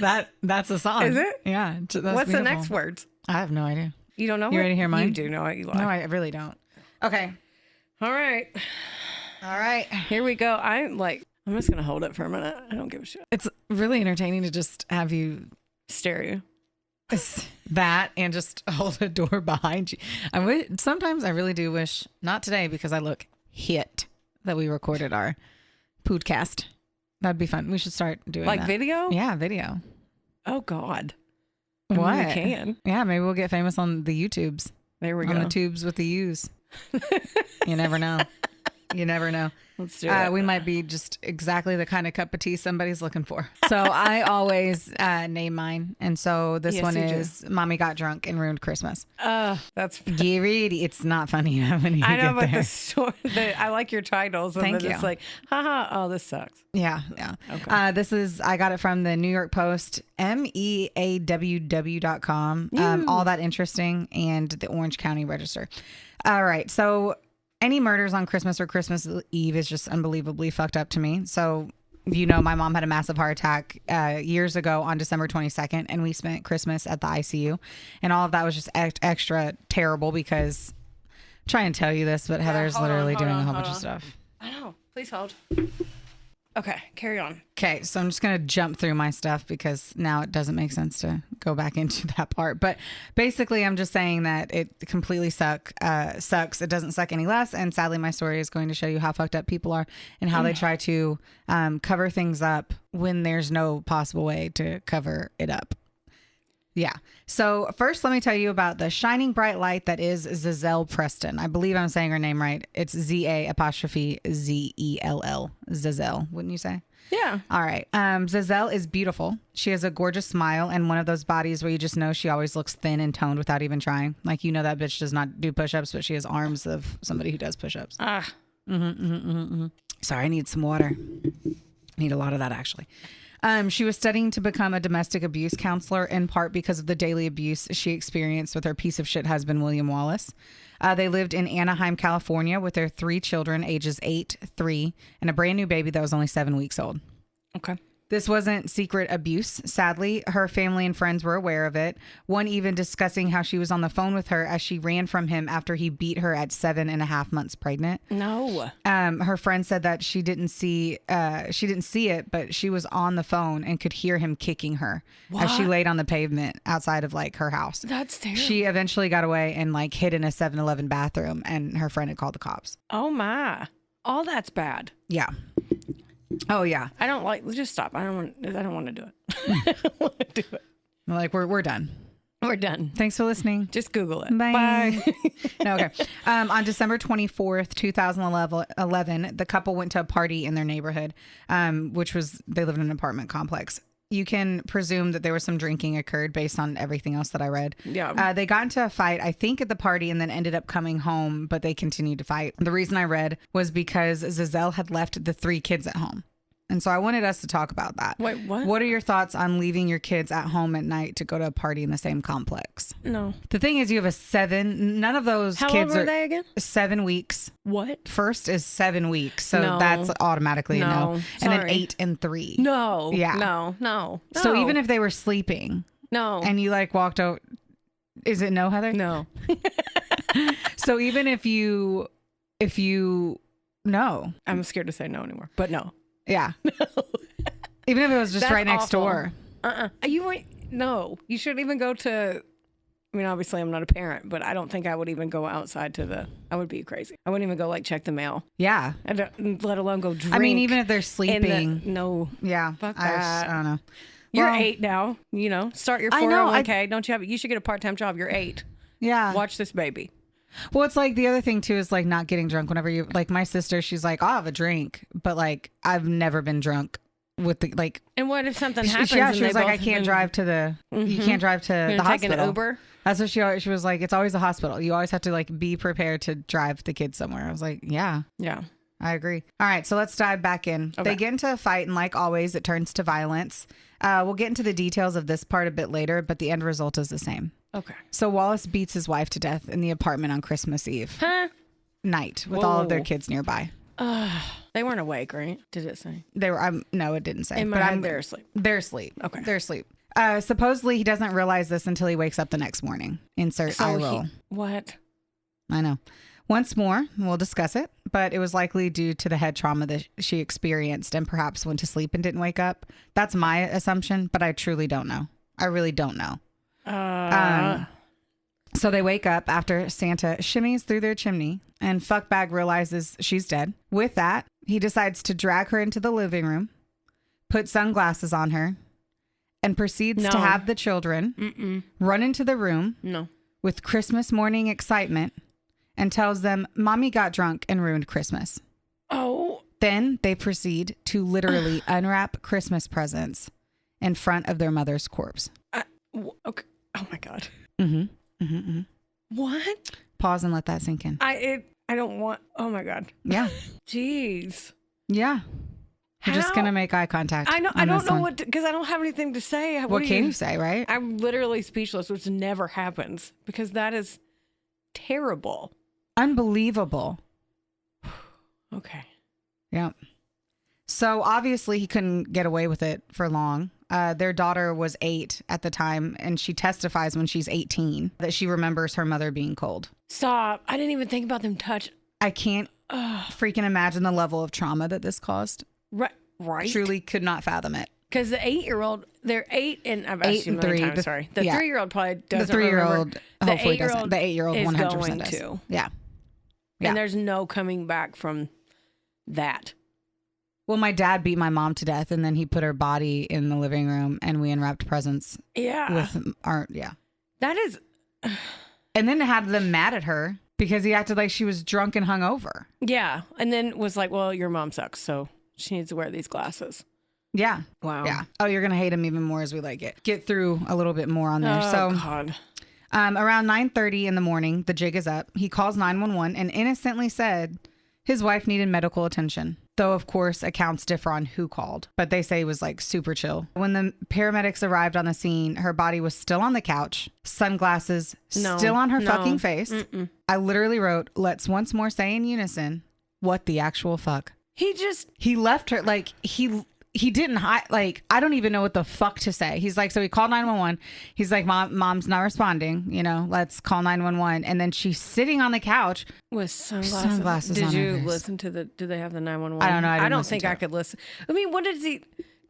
That's the song. Is it? Yeah. That's What's beautiful. the next words? I have no idea. You don't know You it? ready to hear mine? You do know it. You lie. No, I really don't. Okay. All right. All right. Here we go. I'm just going to hold it for a minute. I don't give a shit. It's really entertaining to just have you Stare you. that and just hold a door behind you. Sometimes I really do wish, not today because I look hit, that we recorded our podcast. That'd be fun. We should start doing that. Video? Yeah, video. Oh, God. What? We can. Yeah, maybe we'll get famous on the YouTubes. There we go. On the tubes with the U's. You never know. You never know. Let's do it. We might be just exactly the kind of cup of tea somebody's looking for. So I always name mine. And so this Yes, one you do. is Mommy Got Drunk and Ruined Christmas. That's... Get ready. It's not funny when you I know, get but there. the story, I like your titles. And Thank then it's you. like, haha, oh, this sucks. Yeah. Okay. I got it from the New York Post, meaww.com. All that interesting, and the Orange County Register. All right. So any murders on Christmas or Christmas Eve is just unbelievably fucked up to me. So, my mom had a massive heart attack years ago on December 22nd, and we spent Christmas at the ICU. And all of that was just extra terrible because I'm trying to tell you this, but Heather's literally doing a whole bunch of stuff. I know. Please hold. Okay, carry on. Okay, so I'm just going to jump through my stuff because now it doesn't make sense to go back into that part. But basically, I'm just saying that it completely sucks. It doesn't suck any less. And sadly, my story is going to show you how fucked up people are and how they try to cover things up when there's no possible way to cover it up. Yeah. So first, let me tell you about the shining bright light that is Za'Zell Preston. I believe I'm saying her name right. It's ZA''Zell. Za'Zell, wouldn't you say? Yeah. All right. Za'Zell is beautiful. She has a gorgeous smile and one of those bodies where you just know she always looks thin and toned without even trying. Like, that bitch does not do push-ups, but she has arms of somebody who does push-ups. Sorry, I need some water. Need a lot of that, actually. She was studying to become a domestic abuse counselor in part because of the daily abuse she experienced with her piece of shit husband, William Wallace. They lived in Anaheim, California with their 3 children, ages 8, 3, and a brand new baby that was only 7 weeks old. Okay. This wasn't secret abuse. Sadly, her family and friends were aware of it. One even discussing how she was on the phone with her as she ran from him after he beat her at 7.5 months pregnant. No. Her friend said that she didn't see it, but she was on the phone and could hear him kicking her as she laid on the pavement outside of her house. That's terrible. She eventually got away and hid in a 7-Eleven bathroom, and her friend had called the cops. Oh my. All that's bad. Yeah. Oh yeah. I don't just stop. I don't want to do it. I don't want to do it. We're done. We're done. Thanks for listening. Just Google it. Bye. No, okay. On December 24th, 2011, the couple went to a party in their neighborhood, which was, they lived in an apartment complex. You can presume that there was some drinking occurred based on everything else that I read. Yeah. They got into a fight, I think, at the party and then ended up coming home, but they continued to fight. The reason I read was because Za'Zell had left the 3 kids at home. And so I wanted us to talk about that. Wait, what? What are your thoughts on leaving your kids at home at night to go to a party in the same complex? No. The thing is, you have none of those How kids old were they again? 7 weeks. What? First is 7 weeks. So No. that's automatically a no. And then Sorry. 8 and 3. No. Yeah. No. So even if they were sleeping No. and you walked out, is it no, Heather? No. So even if you No. I'm scared to say no anymore, but no. Yeah. Even if it was just That's right next awful. door. You won't. No, you shouldn't even go to. I mean, obviously, I'm not a parent, but I don't think I would even go outside to the. I would be crazy. I wouldn't even go like check the mail. Yeah. Let alone go drink. I mean, even if they're sleeping. No. Yeah. Fuck I that. don't know. You're Well, 8 now. You know, start your I know, 401k. Don't you have? You should get a part-time job. You're 8. Yeah. Watch this baby. Well, it's like the other thing too is like not getting drunk whenever you like my sister. She's like, I'll have a drink, but like I've never been drunk with the like. And what if something happens? Yeah, and she they was like, both I can't have drive to the. You can't drive to been the taking hospital. an Uber? That's what she was like. It's always a hospital. You always have to like be prepared to drive the kids somewhere. I was like, yeah. Yeah. I agree. All right, so let's dive back in. Okay. They get into a fight, and like always, it turns to violence. We'll get into the details of this part a bit later, but the end result is the same. Okay. So Wallace beats his wife to death in the apartment on Christmas Eve night with all of their Whoa. kids nearby. They weren't awake, right? Did it say? They were. No, it didn't say. In my head, they're asleep. They're asleep. Okay. They're asleep. Supposedly, he doesn't realize this until he wakes up the next morning. Insert eye roll. What? I know. Once more, we'll discuss it, but it was likely due to the head trauma that she experienced and perhaps went to sleep and didn't wake up. That's my assumption, but I truly don't know. I really don't know. So they wake up after Santa shimmies through their chimney and Fuckbag realizes she's dead. With that, he decides to drag her into the living room, put sunglasses on her, and proceeds to have the children run into the room with Christmas morning excitement and tells them, Mommy got drunk and ruined Christmas. Oh. Then they proceed to literally unwrap Christmas presents in front of their mother's corpse. Okay. Oh my God. What? Pause and let that sink in. I don't want. Oh my God. Yeah. Jeez. Yeah. We're just going to make eye contact. I know. I don't know what, because I don't have anything to say. What can you say, right? I'm literally speechless, which never happens because that is terrible. Unbelievable. Okay. Yeah. So obviously he couldn't get away with it for long. Their daughter was 8 at the time, and she testifies when she's 18 that she remembers her mother being cold. Stop. I didn't even think about them touch. I can't freaking imagine the level of trauma that this caused. Right. Truly could not fathom it. Because the 8-year-old, they're 8 and I've asked 8 you a and million 3. times, sorry. The 3-year-old probably doesn't The 3-year-old remember. hopefully doesn't. The 8-year-old is 100% going does. to. Yeah. And there's no coming back from that. Well, my dad beat my mom to death, and then he put her body in the living room, and we unwrapped presents. Yeah. With our That is. And then had them mad at her because he acted like she was drunk and hungover. Yeah. And then was like, well, your mom sucks, so she needs to wear these glasses. Yeah. Wow. Yeah. Oh, you're going to hate him even more as we get through a little bit more on there. Oh, God. Around 9:30 in the morning, the jig is up. He calls 911 and innocently said his wife needed medical attention. Though, of course, accounts differ on who called, but they say he was like super chill. When the paramedics arrived on the scene, her body was still on the couch, sunglasses still on her fucking face. I literally wrote, let's once more say in unison, what the actual fuck? He left her like he didn't hide. Like, I don't even know what the fuck to say. He's like, so he called 911. He's like, mom's not responding. You know, let's call 911. And then she's sitting on the couch with sunglasses. Did on you her face. listen to do they have the 911? I don't know. I don't think I could listen. I mean,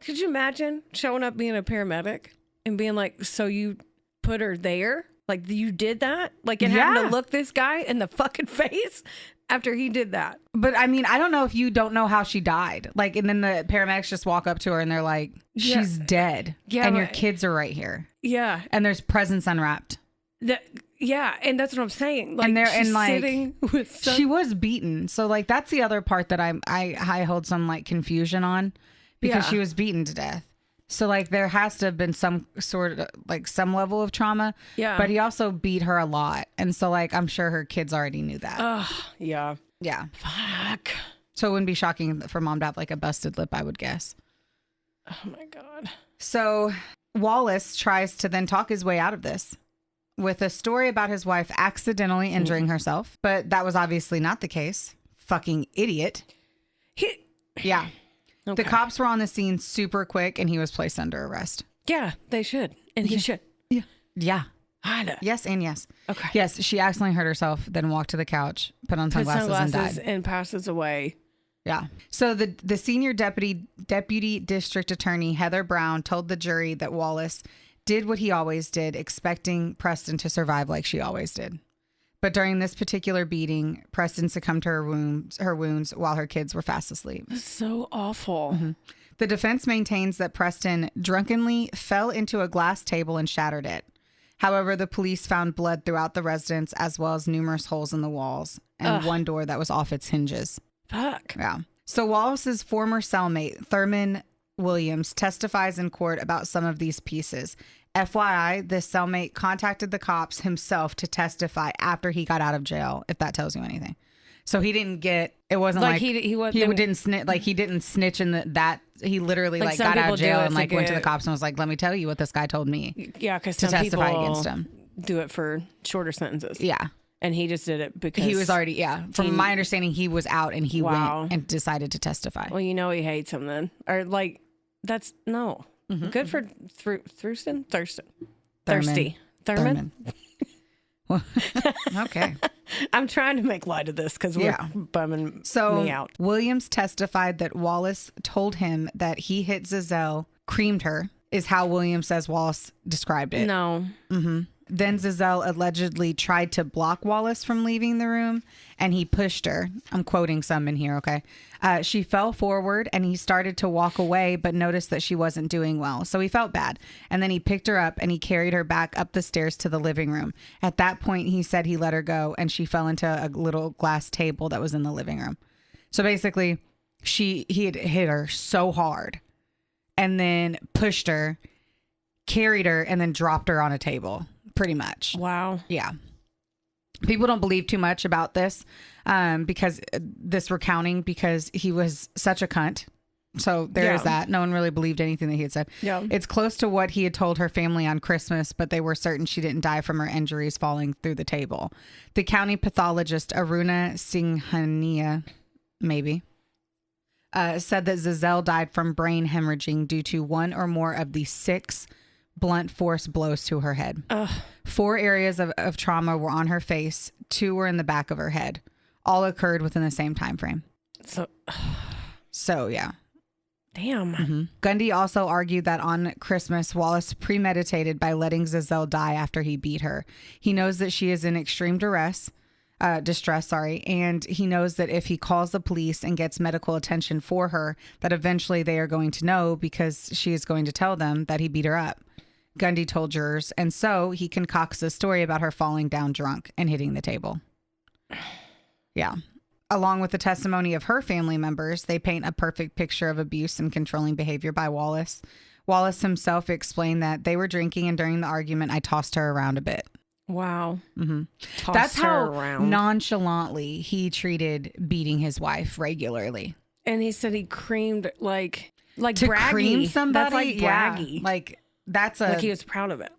could you imagine showing up being a paramedic and being like, so you put her there? Like, you did that? Like, and having to look this guy in the fucking face after he did that. But I mean, I don't know if you don't know how she died. Like, and then the paramedics just walk up to her and they're like, she's dead. Yeah. And your kids are right here. Yeah. And there's presents unwrapped. Yeah. And that's what I'm saying. Like, and she's sitting with she was beaten. So like, that's the other part that I hold some like confusion on because she was beaten to death. So like, there has to have been some sort of like some level of trauma. Yeah. But he also beat her a lot. And so like, I'm sure her kids already knew that. Yeah. Yeah. Fuck. So it wouldn't be shocking for mom to have like a busted lip, I would guess. Oh my God. So Wallace tries to then talk his way out of this with a story about his wife accidentally injuring herself. But that was obviously not the case. Fucking idiot. Yeah. Okay. The cops were on the scene super quick and he was placed under arrest. Yeah, they should. And he should. Yeah. Yeah. Yes and yes. Okay. Yes, she accidentally hurt herself, then walked to the couch, put on sunglasses and died. And passes away. Yeah. So the senior deputy district attorney, Heather Brown, told the jury that Wallace did what he always did, expecting Preston to survive like she always did. But during this particular beating, Preston succumbed to her wounds while her kids were fast asleep. That's so awful. Mm-hmm. The defense maintains that Preston drunkenly fell into a glass table and shattered it. However, the police found blood throughout the residence as well as numerous holes in the walls and one door that was off its hinges. Fuck. Yeah. So Wallace's former cellmate, Thurman Williams, testifies in court about some of these pieces. FYI, this cellmate contacted the cops himself to testify after he got out of jail, if that tells you anything. So he didn't get, it wasn't like he didn't snitch, like he didn't snitch in that he literally like got out of jail and like went to the cops and was like, let me tell you what this guy told me. Yeah, because to some testify people against him. Do it for shorter sentences. Yeah. And he just did it because he was already, from my understanding, he was out and he went and decided to testify. Well, you know he hates him then. Or like, that's, no. Mm-hmm. Good for Thurston? Thirsty. Thurman? Okay. I'm trying to make light of this because we're bumming me out. Williams testified that Wallace told him that he hit Za'Zell, creamed her, is how Williams says Wallace described it. No. Mm-hmm. Then Za'Zell allegedly tried to block Wallace from leaving the room, and he pushed her. I'm quoting some in here, okay? She fell forward, and he started to walk away, but noticed that she wasn't doing well. So he felt bad. And then he picked her up, and he carried her back up the stairs to the living room. At that point, he said he let her go, and she fell into a little glass table that was in the living room. So basically, he had hit her so hard, and then pushed her, carried her, and then dropped her on a table. Pretty much. Wow. Yeah. People don't believe too much about this because this recounting because he was such a cunt. So there is that. No one really believed anything that he had said. Yeah. It's close to what he had told her family on Christmas, but they were certain she didn't die from her injuries falling through the table. The county pathologist, Aruna Singhania, maybe, said that Za'Zell died from brain hemorrhaging due to one or more of the 6 blunt force blows to her head. Ugh. 4 areas of trauma were on her face. 2 were in the back of her head. All occurred within the same time frame. So yeah. Damn. Mm-hmm. Gundy also argued that on Christmas, Wallace premeditated by letting Za'Zell die after he beat her. He knows that she is in extreme distress, and he knows that if he calls the police and gets medical attention for her, that eventually they are going to know because she is going to tell them that he beat her up. Gundy told jurors, and so he concocts a story about her falling down drunk and hitting the table. Yeah. Along with the testimony of her family members, they paint a perfect picture of abuse and controlling behavior by Wallace. Wallace himself explained that they were drinking, and during the argument, I tossed her around a bit. Wow. Mm-hmm. That's how nonchalantly he treated beating his wife regularly. And he said he creamed like to braggy. Cream somebody. That's like braggy. Yeah. Like he was proud of it.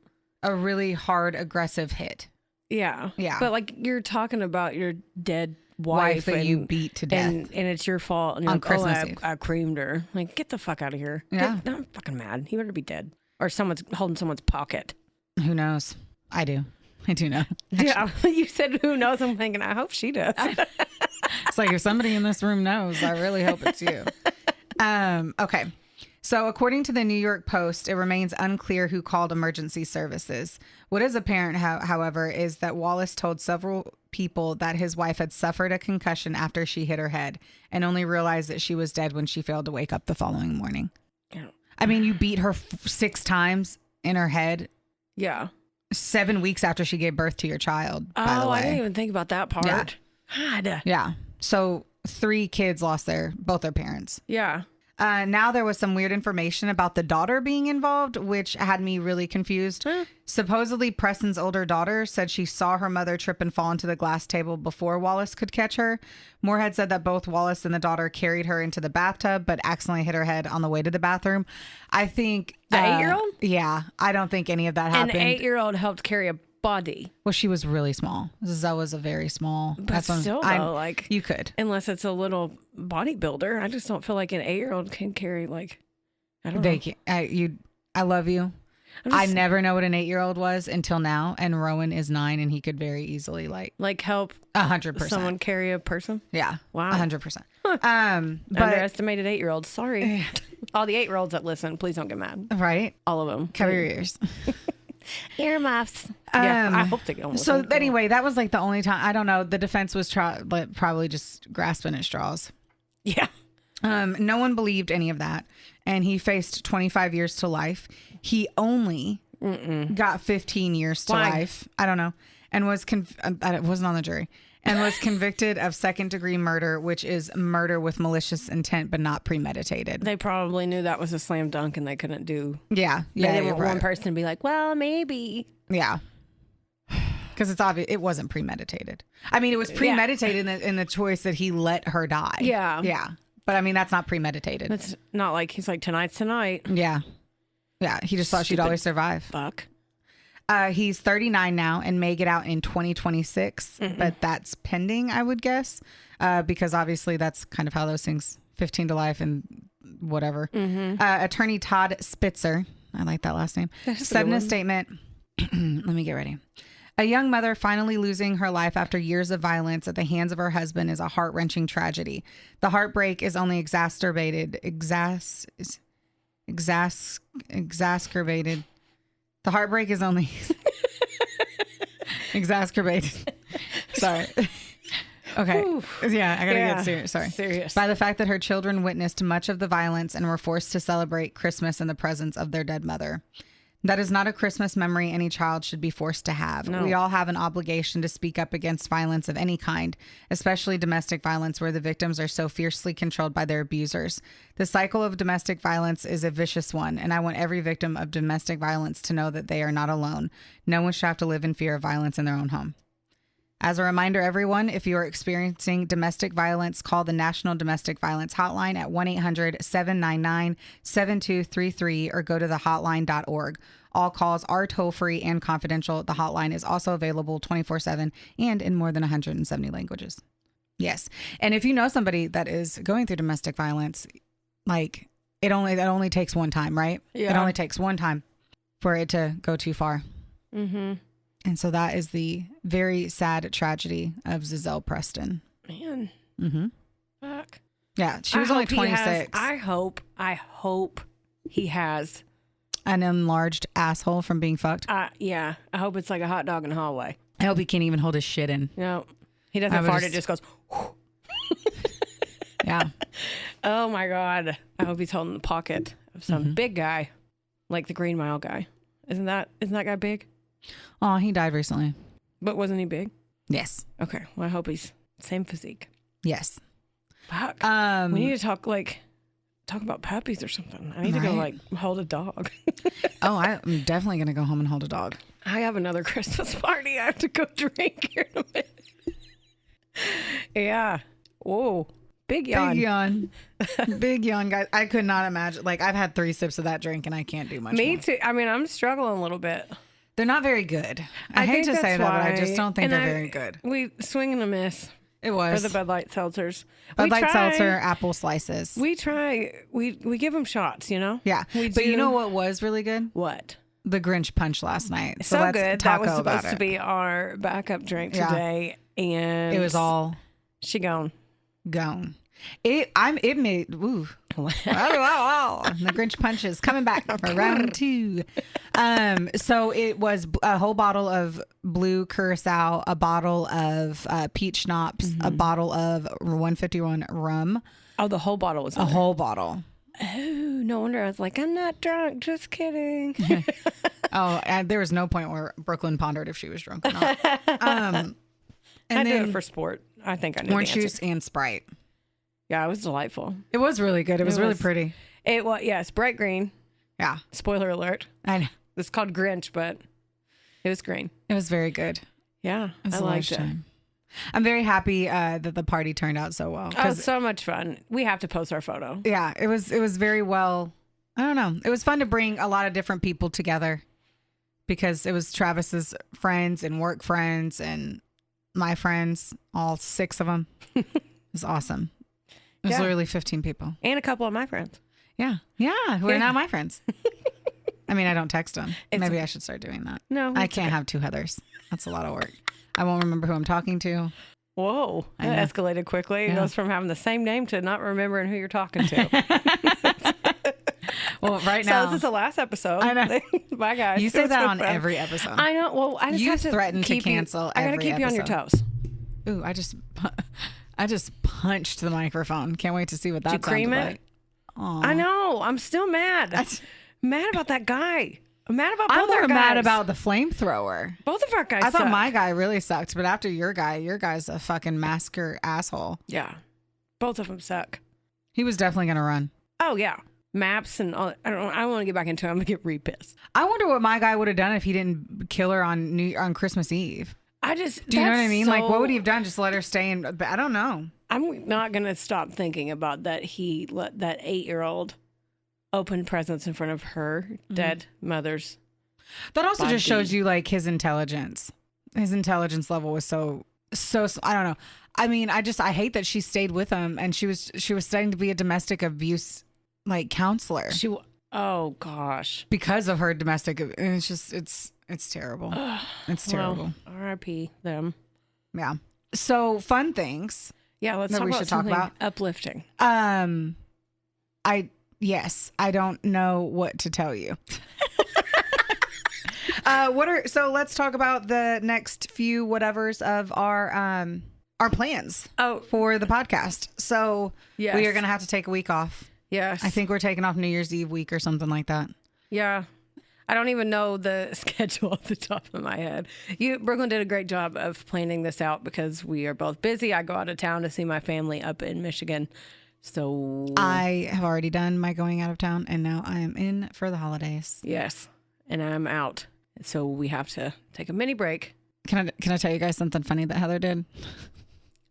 A really hard, aggressive hit. Yeah. Yeah. But like you're talking about your dead wife that you beat to death, and it's your fault. And you're on like, Christmas Eve. I creamed her. Like, get the fuck out of here. Yeah. I'm fucking mad. He better be dead, or someone's holding someone's pocket. Who knows? I do know. Yeah. You said who knows? I'm thinking I hope she does. It's like if somebody in this room knows, I really hope it's you. Okay. So according to the New York Post, it remains unclear who called emergency services. What is apparent, however, is that Wallace told several people that his wife had suffered a concussion after she hit her head and only realized that she was dead when she failed to wake up the following morning. Yeah. I mean, you beat her 6 times in her head. Yeah. 7 weeks after she gave birth to your child, by the way. I didn't even think about that part. Yeah. God. Yeah. So 3 kids lost both their parents. Yeah. Now there was some weird information about the daughter being involved, which had me really confused. Supposedly, Preston's older daughter said she saw her mother trip and fall into the glass table before Wallace could catch her. Moorhead said that both Wallace and the daughter carried her into the bathtub, but accidentally hit her head on the way to the bathroom. I think... The 8-year-old? Yeah. I don't think any of that happened. An 8-year-old helped carry a body. Well, she was really small. Za'Zell was a very small... But still, though, like... You could. Unless it's a little bodybuilder. I just don't feel like an 8-year-old can carry, like... I don't know. I love you. I never know what an 8-year-old was until now, and Rowan is 9, and he could very easily, like help 100% someone carry a person? Yeah. Wow. 100%. But Underestimated 8-year-olds. Sorry. All the 8-year-olds that listen, please don't get mad. right, All of them. cover your ears. Earmuffs. Yeah, I hope they don't listen. So anyway, that was like the only time. I don't know. The defense was probably just grasping at straws. Yeah. No one believed any of that, and he faced 25 years to life. He only got 15 years to life. I don't know, and was it wasn't on the jury, and was convicted of second-degree murder, which is murder with malicious intent but not premeditated. They probably knew that was a slam dunk, and they couldn't do. Yeah. They didn't want one person to be like, well, maybe. Yeah. Because it's obvious it wasn't premeditated. I mean, it was premeditated in the choice that he let her die. Yeah. Yeah. But I mean, that's not premeditated. It's not like he's like, tonight's tonight. Yeah. Yeah. He just thought she'd always survive. Fuck. He's 39 now and may get out in 2026, but that's pending, I would guess, because obviously that's kind of how those things, 15 to life and whatever. Attorney Todd Spitzer, I like that last name, said in a statement, let me get ready. A young mother finally losing her life after years of violence at the hands of her husband is a heart-wrenching tragedy. The heartbreak is only exacerbated. The heartbreak is only exacerbated. Sorry. Okay. Oof. Yeah, I gotta get serious. Sorry. Serious. By the fact that her children witnessed much of the violence and were forced to celebrate Christmas in the presence of their dead mother. That is not a Christmas memory any child should be forced to have. No. We all have an obligation to speak up against violence of any kind, especially domestic violence where the victims are so fiercely controlled by their abusers. The cycle of domestic violence is a vicious one, and I want every victim of domestic violence to know that they are not alone. No one should have to live in fear of violence in their own home. As a reminder, everyone, if you are experiencing domestic violence, call the National Domestic Violence Hotline at 1-800-799-7233 or go to thehotline.org. All calls are toll-free and confidential. The hotline is also available 24/7 and in more than 170 languages. Yes. And if you know somebody that is going through domestic violence, like that only takes one time, right? Yeah. It only takes one time for it to go too far. Mm-hmm. And so that is the very sad tragedy of Za'Zell Preston. Man. Mm-hmm. Fuck. Yeah, she was only 26. I hope he has an enlarged asshole from being fucked. Yeah. I hope it's like a hot dog in the hallway. I hope he can't even hold his shit in. No. He doesn't fart. It just goes. Yeah. Oh my God. I hope he's holding the pocket of some big guy, like the Green Mile guy. Isn't that guy big? Oh, he died recently. But wasn't he big? Yes. Okay. Well, I hope he's same physique. Yes. Fuck. We need to talk about puppies or something. I need to go hold a dog. Oh, I'm definitely going to go home and hold a dog. I have another Christmas party. I have to go drink here in a minute. Yeah. Whoa. Big yawn. Big yawn. Big yawn, guys. I could not imagine. Like, I've had 3 sips of that drink and I can't do much Me more. too. I mean, I'm struggling a little bit. They're not very good. I hate to say that, but I just don't think they're very good. We swing and a miss. It was. For the Bud Light seltzers. Bud Light seltzer, apple slices. We try. We give them shots, you know? Yeah. But you know what was really good? What? The Grinch punch last night. So let's good. Taco That was supposed about to be our backup drink today. And it was all she gone. It made ooh. The Grinch punch is coming back for round 2. So it was a whole bottle of blue curacao, a bottle of peach schnapps, a bottle of 151 rum. Oh, the whole bottle was a whole bottle. Oh, no wonder I was like, I'm not drunk. Just kidding. There was no point where Brooklyn pondered if she was drunk or not. And I did it for sport. I think I knew orange juice and Sprite. Yeah, it was delightful. It was really good. It was really pretty. It was, yes, bright green. Yeah. Spoiler alert. I know. It's called Grinch, but it was green. It was very good. Yeah, I liked it. I'm very happy that the party turned out so well. Oh, so much fun. We have to post our photo. Yeah, it was very well. I don't know. It was fun to bring a lot of different people together because it was Travis's friends and work friends and my friends, all 6 of them. It was awesome. It was literally 15 people. And a couple of my friends. Yeah. Yeah. Who are now my friends. I mean, I don't text them. Maybe I should start doing that. No. I can't have 2 Heathers. That's a lot of work. I won't remember who I'm talking to. Whoa, that escalated quickly. It goes from having the same name to not remembering who you're talking to. Well, right now. So this is the last episode. I know. Bye, guys. You say that on every episode. I know. Well, I just You have to threaten to cancel I gotta every keep you on your episode. toes. Ooh, I just punched the microphone. Can't wait to see what that Did you cream sounded it? like. Aw. I know. I'm still mad. Mad about that guy. I'm mad about both I'm our more guys. mad about the flamethrower. Both of our guys I thought suck. my guy really sucked, but after your guy's a fucking massacre asshole. Yeah. Both of them suck. He was definitely gonna run. Oh, yeah. Maps and all. I don't want to get back into it. I'm going to get re-pissed. I wonder what my guy would have done if he didn't kill her on Christmas Eve. Do you know what I mean? Like, what would he have done? Just let her stay in? I don't know. I'm not going to stop thinking about that. He let that 8-year-old open presents in front of her dead mother's. That also body. just shows you like his intelligence. His intelligence level was so I don't know. I mean, I hate that she stayed with him and she was studying to be a domestic abuse like counselor. Oh gosh. Because of her domestic, and it's just it's terrible. It's terrible. Well, R.I.P. them. Yeah. So fun things. Yeah, let's That talk we about should talk something about. uplifting. I don't know what to tell you. So let's talk about the next few whatevers of our plans for the podcast. So Yes. we are going to have to take a week off. Yes. I think we're taking off New Year's Eve week or something like that. Yeah. I don't even know the schedule off the top of my head. Brooklyn did a great job of planning this out because we are both busy. I go out of town to see my family up in Michigan. So I have already done my going out of town and now I am in for the holidays. yes, and I'm out. So we have to take a mini break. Can I tell you guys something funny that Heather did?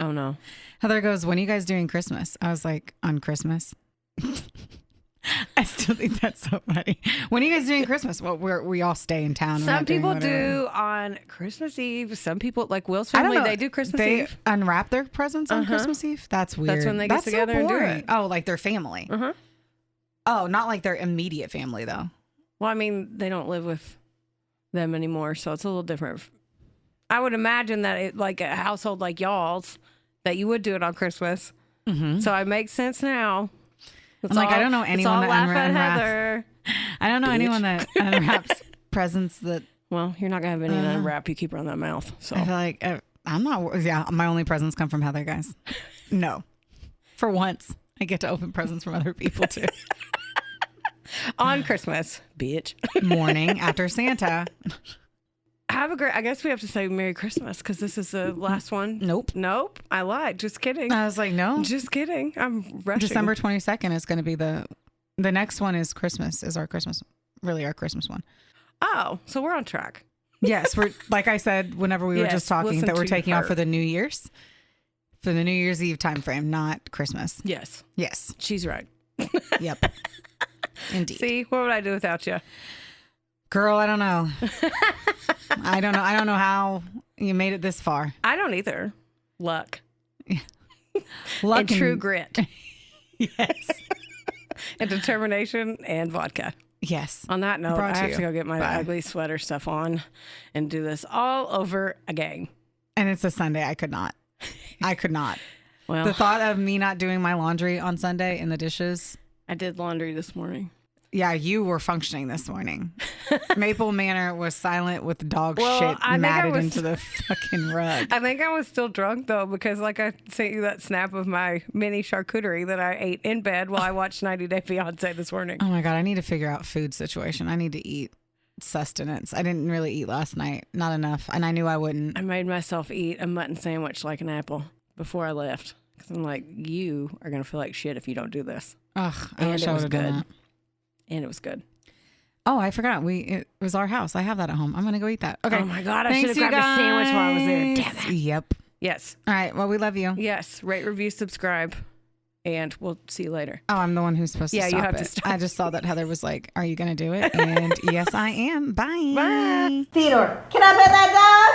Oh no. Heather goes, "When are you guys doing Christmas?" I was like, "On Christmas." I still think that's so funny. When are you guys doing Christmas? Well, we all stay in town. We're Some not doing people whatever. do on Christmas Eve. Some people, like Will's family, they do Christmas they Eve. unwrap their presents on Christmas Eve. That's weird. That's when they get That's together so and do boring. it. Oh, like their family. Uh-huh. Oh, not like their immediate family though. Well, I mean, they don't live with them anymore, so it's a little different. I would imagine that it, like a household like y'all's, that you would do it on Christmas. Mm-hmm. So it makes sense now. I'm like, I don't know anyone that laugh at unwraps. Heather. I don't know Bitch. anyone that unwraps presents that Well, you're not gonna have any to unwrap. You keep her on that mouth. So I feel like I'm not. Yeah, my only presents come from Heather, guys. No, for once I get to open presents from other people too. on Christmas, bitch. Morning after Santa. Have a great. I guess we have to say Merry Christmas because this is the last one. Nope. I lied. Just kidding. I was like, no. Just kidding. I'm rushing. December 22nd is going to be the next one is Christmas, is our Christmas one. Oh, so we're on track. Yes, we're like I said whenever we were Yes, just talking listen that we're to taking off her. for the New Year's Eve time frame, not Christmas. Yes, Yes. she's right. Yep. Indeed. See, what would I do without you? Girl, I don't know. I don't know how you made it this far. I don't either. Luck Luck and true grit Yes. and determination and vodka. Yes. On that note, Brought I to have you to go get my by- ugly sweater stuff on and do this all over again. And it's a Sunday. I could not. Well, The thought of me not doing my laundry on Sunday in the dishes. I did laundry this morning. Yeah, you were functioning this morning. Maple Manor was silent with dog Well, shit I think I matted was- into the fucking rug. I think I was still drunk though, because like I sent you that snap of my mini charcuterie that I ate in bed while I watched 90 Day Fiance this morning. Oh my God, I need to figure out food situation. I need to eat sustenance. I didn't really eat last night. Not enough. And I knew I wouldn't. I made myself eat a mutton sandwich like an apple before I left. Because I'm like, you are going to feel like shit if you don't do this. Ugh, I And wish it I was would have done good. that. And it was good. Oh, I forgot. It was our house. I have that at home. I'm going to go eat that. Okay. Oh my God, I Thanks, should have grabbed a sandwich while I was there. you Damn guys. it. Yep. Yes. All right. Well, we love you. Yes. Rate, review, subscribe. And we'll see you later. Oh, I'm the one who's supposed to Yeah, stop you have it. to stop. I just saw that Heather was like, are you going to do it? And yes, I am. Bye. Bye. Theodore, can I pet that dog?